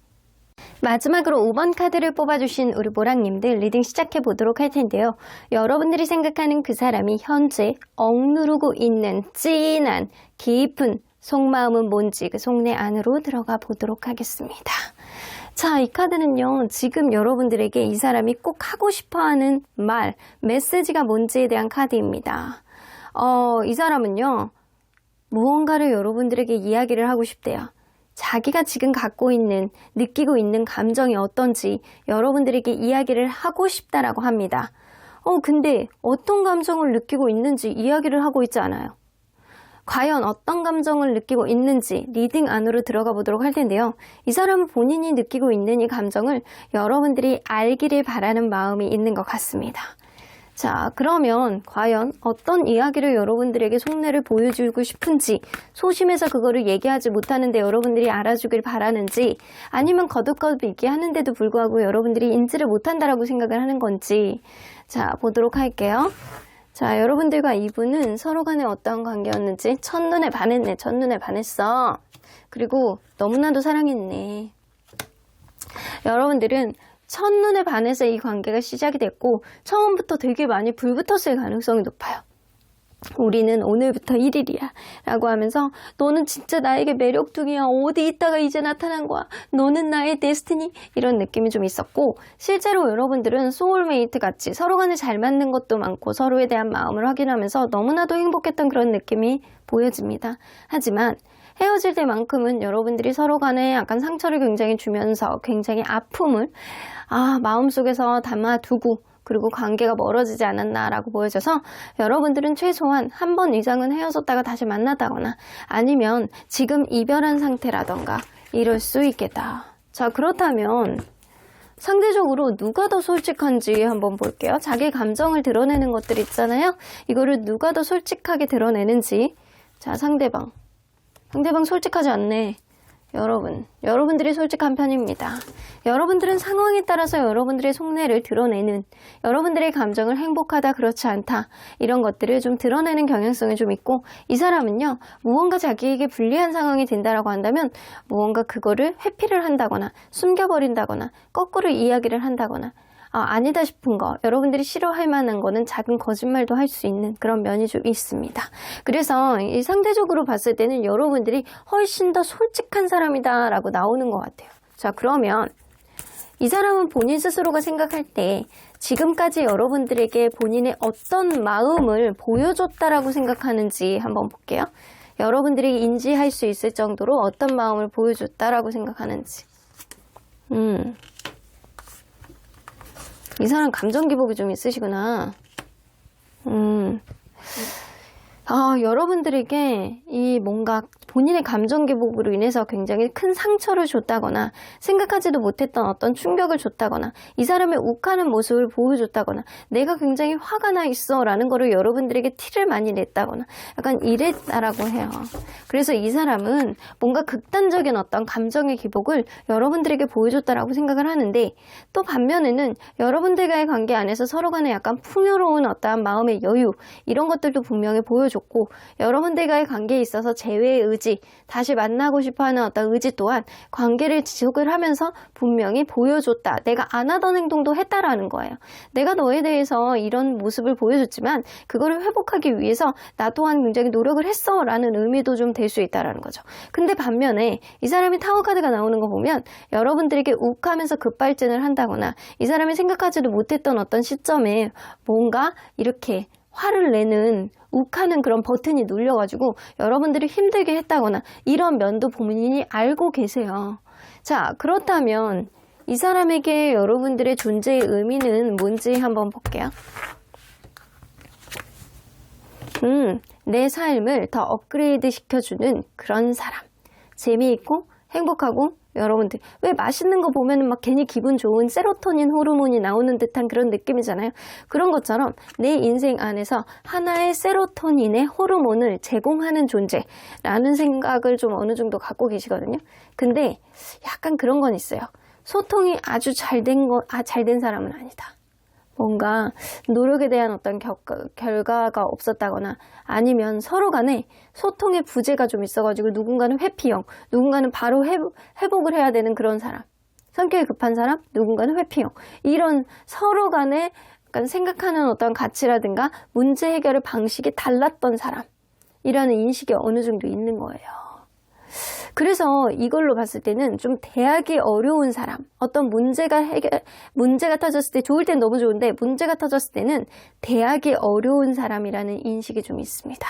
마지막으로 5번 카드를 뽑아주신 우리 모랑님들 리딩 시작해 보도록 할 텐데요. 여러분들이 생각하는 그 사람이 현재 억누르고 있는 찐한 깊은 속마음은 뭔지 그 속내 안으로 들어가 보도록 하겠습니다. 자, 이 카드는요, 지금 여러분들에게 이 사람이 꼭 하고 싶어하는 말, 메시지가 뭔지에 대한 카드입니다. 이 사람은요, 무언가를 여러분들에게 이야기를 하고 싶대요. 자기가 지금 갖고 있는, 느끼고 있는 감정이 어떤지 여러분들에게 이야기를 하고 싶다라고 합니다. 근데 어떤 감정을 느끼고 있는지 이야기를 하고 있지 않아요. 과연 어떤 감정을 느끼고 있는지 리딩 안으로 들어가 보도록 할 텐데요. 이 사람은 본인이 느끼고 있는 이 감정을 여러분들이 알기를 바라는 마음이 있는 것 같습니다. 자, 그러면 과연 어떤 이야기를 여러분들에게 속내를 보여주고 싶은지, 소심해서 그거를 얘기하지 못하는데 여러분들이 알아주길 바라는지, 아니면 거듭거듭 얘기하는데도 불구하고 여러분들이 인지를 못한다라고 생각을 하는 건지, 자, 보도록 할게요. 자, 여러분들과 이분은 서로 간에 어떤 관계였는지 첫눈에 반했네. 첫눈에 반했어. 그리고 너무나도 사랑했네. 여러분들은 첫눈에 반해서 이 관계가 시작이 됐고 처음부터 되게 많이 불붙었을 가능성이 높아요. 우리는 오늘부터 1일이야 라고 하면서 너는 진짜 나에게 매력둥이야. 어디 있다가 이제 나타난 거야. 너는 나의 데스티니. 이런 느낌이 좀 있었고 실제로 여러분들은 소울메이트 같이 서로 간에 잘 맞는 것도 많고 서로에 대한 마음을 확인하면서 너무나도 행복했던 그런 느낌이 보여집니다. 하지만 헤어질 때만큼은 여러분들이 서로 간에 약간 상처를 굉장히 주면서 굉장히 아픔을 마음속에서 담아두고 그리고 관계가 멀어지지 않았나라고 보여져서 여러분들은 최소한 한 번 이상은 헤어졌다가 다시 만났다거나 아니면 지금 이별한 상태라던가 이럴 수 있겠다. 자, 그렇다면 상대적으로 누가 더 솔직한지 한번 볼게요. 자기 감정을 드러내는 것들 있잖아요. 이거를 누가 더 솔직하게 드러내는지. 자, 상대방 솔직하지 않네. 여러분들이 솔직한 편입니다. 여러분들은 상황에 따라서 여러분들의 속내를 드러내는, 여러분들의 감정을 행복하다 그렇지 않다 이런 것들을 좀 드러내는 경향성이 좀 있고 이 사람은요 무언가 자기에게 불리한 상황이 된다라고 한다면 무언가 그거를 회피를 한다거나 숨겨버린다거나 거꾸로 이야기를 한다거나 아니다 싶은 거, 여러분들이 싫어할 만한 거는 작은 거짓말도 할 수 있는 그런 면이 좀 있습니다. 그래서 이 상대적으로 봤을 때는 여러분들이 훨씬 더 솔직한 사람이다 라고 나오는 것 같아요. 자, 그러면 이 사람은 본인 스스로가 생각할 때 지금까지 여러분들에게 본인의 어떤 마음을 보여줬다라고 생각하는지 한번 볼게요. 여러분들이 인지할 수 있을 정도로 어떤 마음을 보여줬다라고 생각하는지. 이 사람 감정 기복이 좀 있으시구나. 여러분들에게 이 뭔가 본인의 감정 기복으로 인해서 굉장히 큰 상처를 줬다거나 생각하지도 못했던 어떤 충격을 줬다거나 이 사람의 욱하는 모습을 보여줬다거나 내가 굉장히 화가 나 있어 라는 거를 여러분들에게 티를 많이 냈다거나 약간 이랬다라고 해요. 그래서 이 사람은 뭔가 극단적인 어떤 감정의 기복을 여러분들에게 보여줬다라고 생각을 하는데 또 반면에는 여러분들과의 관계 안에서 서로 간에 약간 풍요로운 어떠한 마음의 여유 이런 것들도 분명히 보여줬고 여러분들과의 관계에 있어서 재회의 의지 다시 만나고 싶어하는 어떤 의지 또한 관계를 지속을 하면서 분명히 보여줬다. 내가 안 하던 행동도 했다라는 거예요. 내가 너에 대해서 이런 모습을 보여줬지만 그거를 회복하기 위해서 나 또한 굉장히 노력을 했어 라는 의미도 좀 될 수 있다라는 거죠. 근데 반면에 이 사람이 타워 카드가 나오는 거 보면 여러분들에게 욱하면서 급발진을 한다거나 이 사람이 생각하지도 못했던 어떤 시점에 뭔가 이렇게 화를 내는 욱하는 그런 버튼이 눌려가지고 여러분들이 힘들게 했다거나 이런 면도 본인이 알고 계세요. 자, 그렇다면 이 사람에게 여러분들의 존재의 의미는 뭔지 한번 볼게요. 내 삶을 더 업그레이드 시켜주는 그런 사람. 재미있고 행복하고 여러분들 왜 맛있는 거 보면은 막 괜히 기분 좋은 세로토닌 호르몬이 나오는 듯한 그런 느낌이잖아요. 그런 것처럼 내 인생 안에서 하나의 세로토닌의 호르몬을 제공하는 존재라는 생각을 좀 어느 정도 갖고 계시거든요. 근데 약간 그런 건 있어요. 소통이 아주 잘 된 사람은 아니다. 뭔가 노력에 대한 어떤 결과가 없었다거나 아니면 서로 간에 소통의 부재가 좀 있어가지고 누군가는 회피형, 누군가는 바로 회복을 해야 되는 그런 사람, 성격이 급한 사람, 누군가는 회피형, 이런 서로 간에 약간 생각하는 어떤 가치라든가 문제 해결의 방식이 달랐던 사람이라는 인식이 어느 정도 있는 거예요. 그래서 이걸로 봤을 때는 좀 대하기 어려운 사람, 어떤 문제가 터졌을 때 좋을 땐 너무 좋은데 문제가 터졌을 때는 대하기 어려운 사람이라는 인식이 좀 있습니다.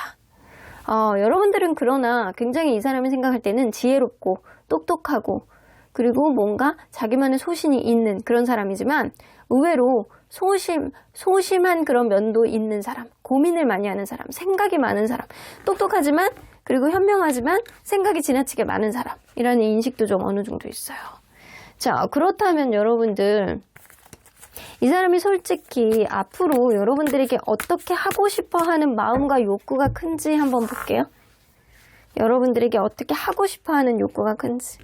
여러분들은 그러나 굉장히 이 사람이 생각할 때는 지혜롭고 똑똑하고 그리고 뭔가 자기만의 소신이 있는 그런 사람이지만 의외로 소심한 그런 면도 있는 사람, 고민을 많이 하는 사람, 생각이 많은 사람, 똑똑하지만 그리고 현명하지만 생각이 지나치게 많은 사람이라는 인식도 좀 어느 정도 있어요. 자, 그렇다면 여러분들 이 사람이 솔직히 앞으로 여러분들에게 어떻게 하고 싶어 하는 마음과 욕구가 큰지 한번 볼게요. 여러분들에게 어떻게 하고 싶어 하는 욕구가 큰지.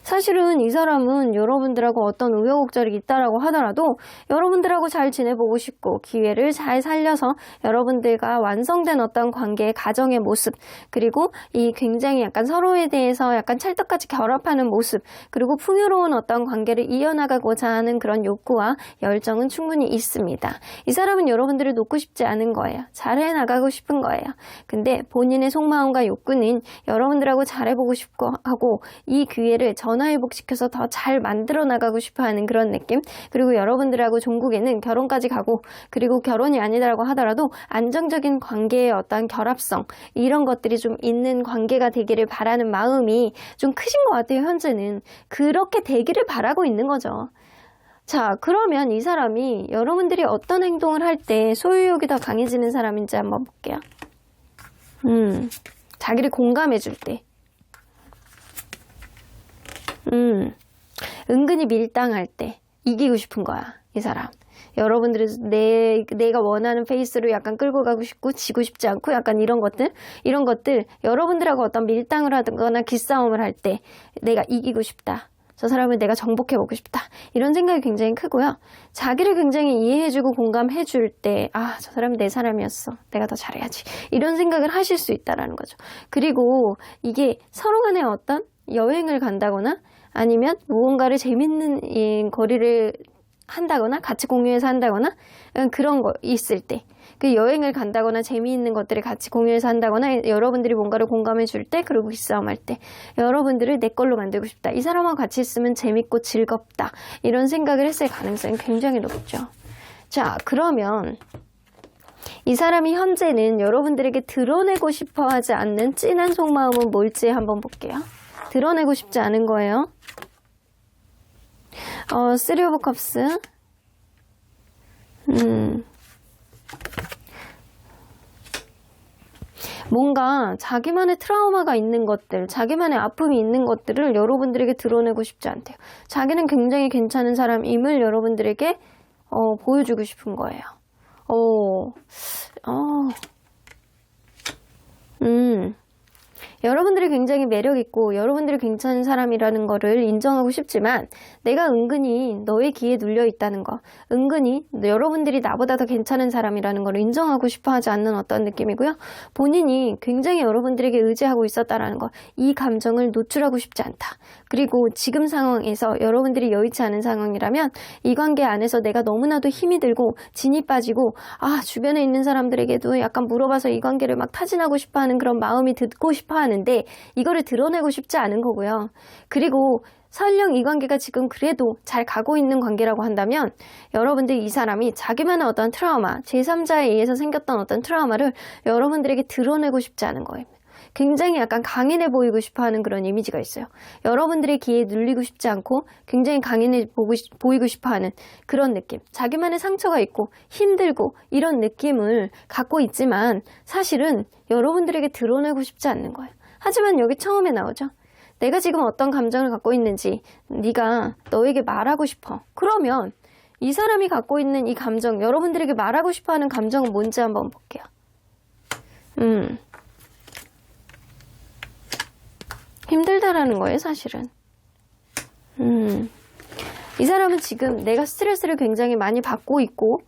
사실은 이 사람은 여러분들하고 어떤 우여곡절이 있다라고 하더라도 여러분들하고 잘 지내보고 싶고 기회를 잘 살려서 여러분들과 완성된 어떤 관계의 가정의 모습 그리고 이 굉장히 약간 서로에 대해서 약간 찰떡같이 결합하는 모습 그리고 풍요로운 어떤 관계를 이어나가고자 하는 그런 욕구와 열정은 충분히 있습니다. 이 사람은 여러분들을 놓고 싶지 않은 거예요. 잘해 나가고 싶은 거예요. 근데 본인의 속마음과 욕구는 여러분들하고 잘해보고 싶고 하고 이 기회를 전화위복시켜서 더 잘 만들어 나가고 싶어하는 그런 느낌. 그리고 여러분들하고 종국에는 결혼까지 가고 그리고 결혼이 아니라고 하더라도 안정적인 관계의 어떤 결합성 이런 것들이 좀 있는 관계가 되기를 바라는 마음이 좀 크신 것 같아요. 현재는 그렇게 되기를 바라고 있는 거죠. 자, 그러면 이 사람이 여러분들이 어떤 행동을 할 때 소유욕이 더 강해지는 사람인지 한번 볼게요. 자기를 공감해 줄 때. 은근히 밀당할 때 이기고 싶은 거야, 이 사람. 여러분들이 내가 원하는 페이스로 약간 끌고 가고 싶고 지고 싶지 않고 약간 이런 것들 여러분들하고 어떤 밀당을 하거나 기싸움을 할 때 내가 이기고 싶다. 저 사람을 내가 정복해보고 싶다. 이런 생각이 굉장히 크고요. 자기를 굉장히 이해해주고 공감해줄 때 저 사람은 내 사람이었어. 내가 더 잘해야지. 이런 생각을 하실 수 있다라는 거죠. 그리고 이게 서로 간에 어떤 여행을 간다거나 아니면 무언가를 재밌는 거리를 한다거나 같이 공유해서 한다거나 그런 거 있을 때 그 여행을 간다거나 재미있는 것들을 같이 공유해서 한다거나 여러분들이 뭔가를 공감해 줄 때 그리고 기싸움할 때 여러분들을 내 걸로 만들고 싶다. 이 사람하고 같이 있으면 재밌고 즐겁다. 이런 생각을 했을 가능성이 굉장히 높죠. 자, 그러면 이 사람이 현재는 여러분들에게 드러내고 싶어 하지 않는 진한 속마음은 뭘지 한번 볼게요. 드러내고 싶지 않은 거예요. 쓰리 오브 컵스. 뭔가 자기만의 트라우마가 있는 것들, 자기만의 아픔이 있는 것들을 여러분들에게 드러내고 싶지 않대요. 자기는 굉장히 괜찮은 사람임을 여러분들에게 보여주고 싶은 거예요. 여러분들이 굉장히 매력있고 여러분들이 괜찮은 사람이라는 거를 인정하고 싶지만 내가 은근히 너의 기에 눌려 있다는 거, 은근히 여러분들이 나보다 더 괜찮은 사람이라는 걸 인정하고 싶어 하지 않는 어떤 느낌이고요. 본인이 굉장히 여러분들에게 의지하고 있었다라는 거, 이 감정을 노출하고 싶지 않다. 그리고 지금 상황에서 여러분들이 여의치 않은 상황이라면 이 관계 안에서 내가 너무나도 힘이 들고 진이 빠지고 주변에 있는 사람들에게도 약간 물어봐서 이 관계를 막 타진하고 싶어하는 그런 마음이 듣고 싶어하는데 이거를 드러내고 싶지 않은 거고요. 그리고 설령 이 관계가 지금 그래도 잘 가고 있는 관계라고 한다면 여러분들 이 사람이 자기만의 어떤 트라우마, 제3자에 의해서 생겼던 어떤 트라우마를 여러분들에게 드러내고 싶지 않은 거예요. 굉장히 약간 강인해 보이고 싶어 하는 그런 이미지가 있어요. 여러분들의 기에 눌리고 싶지 않고 굉장히 강인해 보이고 싶어 하는 그런 느낌. 자기만의 상처가 있고 힘들고 이런 느낌을 갖고 있지만 사실은 여러분들에게 드러내고 싶지 않는 거예요. 하지만 여기 처음에 나오죠. 내가 지금 어떤 감정을 갖고 있는지 네가 너에게 말하고 싶어. 그러면 이 사람이 갖고 있는 이 감정, 여러분들에게 말하고 싶어 하는 감정은 뭔지 한번 볼게요. 힘들다라는 거예요, 사실은. 이 사람은 지금 내가 스트레스를 굉장히 많이 받고 있고,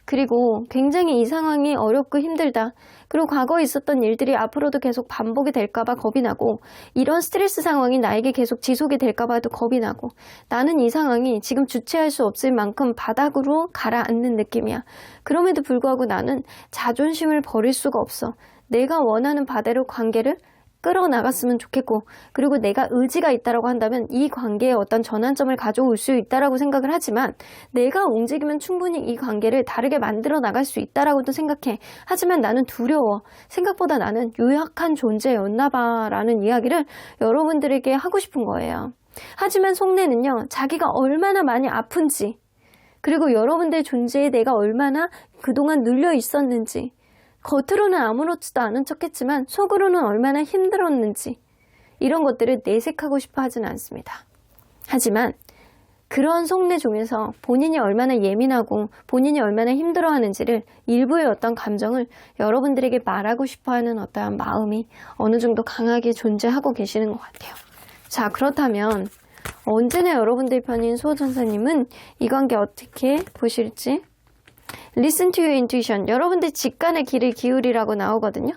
그리고 굉장히 이 상황이 어렵고 힘들다. 그리고 과거에 있었던 일들이 앞으로도 계속 반복이 될까봐 겁이 나고, 이런 스트레스 상황이 나에게 계속 지속이 될까봐도 겁이 나고, 나는 이 상황이 지금 주체할 수 없을 만큼 바닥으로 가라앉는 느낌이야. 그럼에도 불구하고 나는 자존심을 버릴 수가 없어. 내가 원하는 바대로 관계를 끌어나갔으면 좋겠고, 그리고 내가 의지가 있다라고 한다면 이 관계에 어떤 전환점을 가져올 수 있다라고 생각을 하지만, 내가 움직이면 충분히 이 관계를 다르게 만들어 나갈 수 있다라고도 생각해. 하지만 나는 두려워. 생각보다 나는 유약한 존재였나 봐라는 이야기를 여러분들에게 하고 싶은 거예요. 하지만 속내는요, 자기가 얼마나 많이 아픈지, 그리고 여러분들의 존재에 내가 얼마나 그동안 눌려 있었는지, 겉으로는 아무렇지도 않은 척했지만 속으로는 얼마나 힘들었는지, 이런 것들을 내색하고 싶어 하진 않습니다. 하지만 그런 속내 중에서 본인이 얼마나 예민하고 본인이 얼마나 힘들어하는지를, 일부의 어떤 감정을 여러분들에게 말하고 싶어 하는 어떠한 마음이 어느 정도 강하게 존재하고 계시는 것 같아요. 자, 그렇다면 언제나 여러분들 편인 수호천사님은 이 관계 어떻게 보실지? Listen to your intuition. 여러분들 직관의 귀를 기울이라고 나오거든요.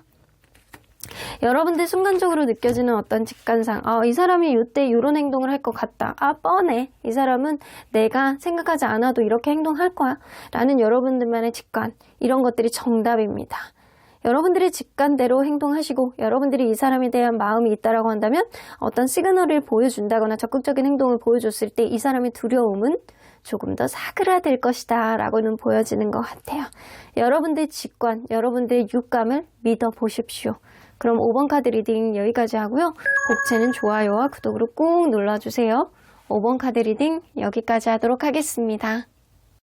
여러분들 순간적으로 느껴지는 어떤 직관상, 이 사람이 이때 이런 행동을 할 것 같다. 뻔해. 이 사람은 내가 생각하지 않아도 이렇게 행동할 거야. 라는 여러분들만의 직관, 이런 것들이 정답입니다. 여러분들의 직관대로 행동하시고, 여러분들이 이 사람에 대한 마음이 있다라고 한다면 어떤 시그널을 보여준다거나 적극적인 행동을 보여줬을 때 이 사람의 두려움은 조금 더 사그라들 것이다 라고는 보여지는 것 같아요. 여러분들의 직관, 여러분들의 육감을 믿어보십시오. 그럼 5번 카드 리딩 여기까지 하고요. 복채는 좋아요와 구독으로 꾹 눌러주세요. 5번 카드 리딩 여기까지 하도록 하겠습니다.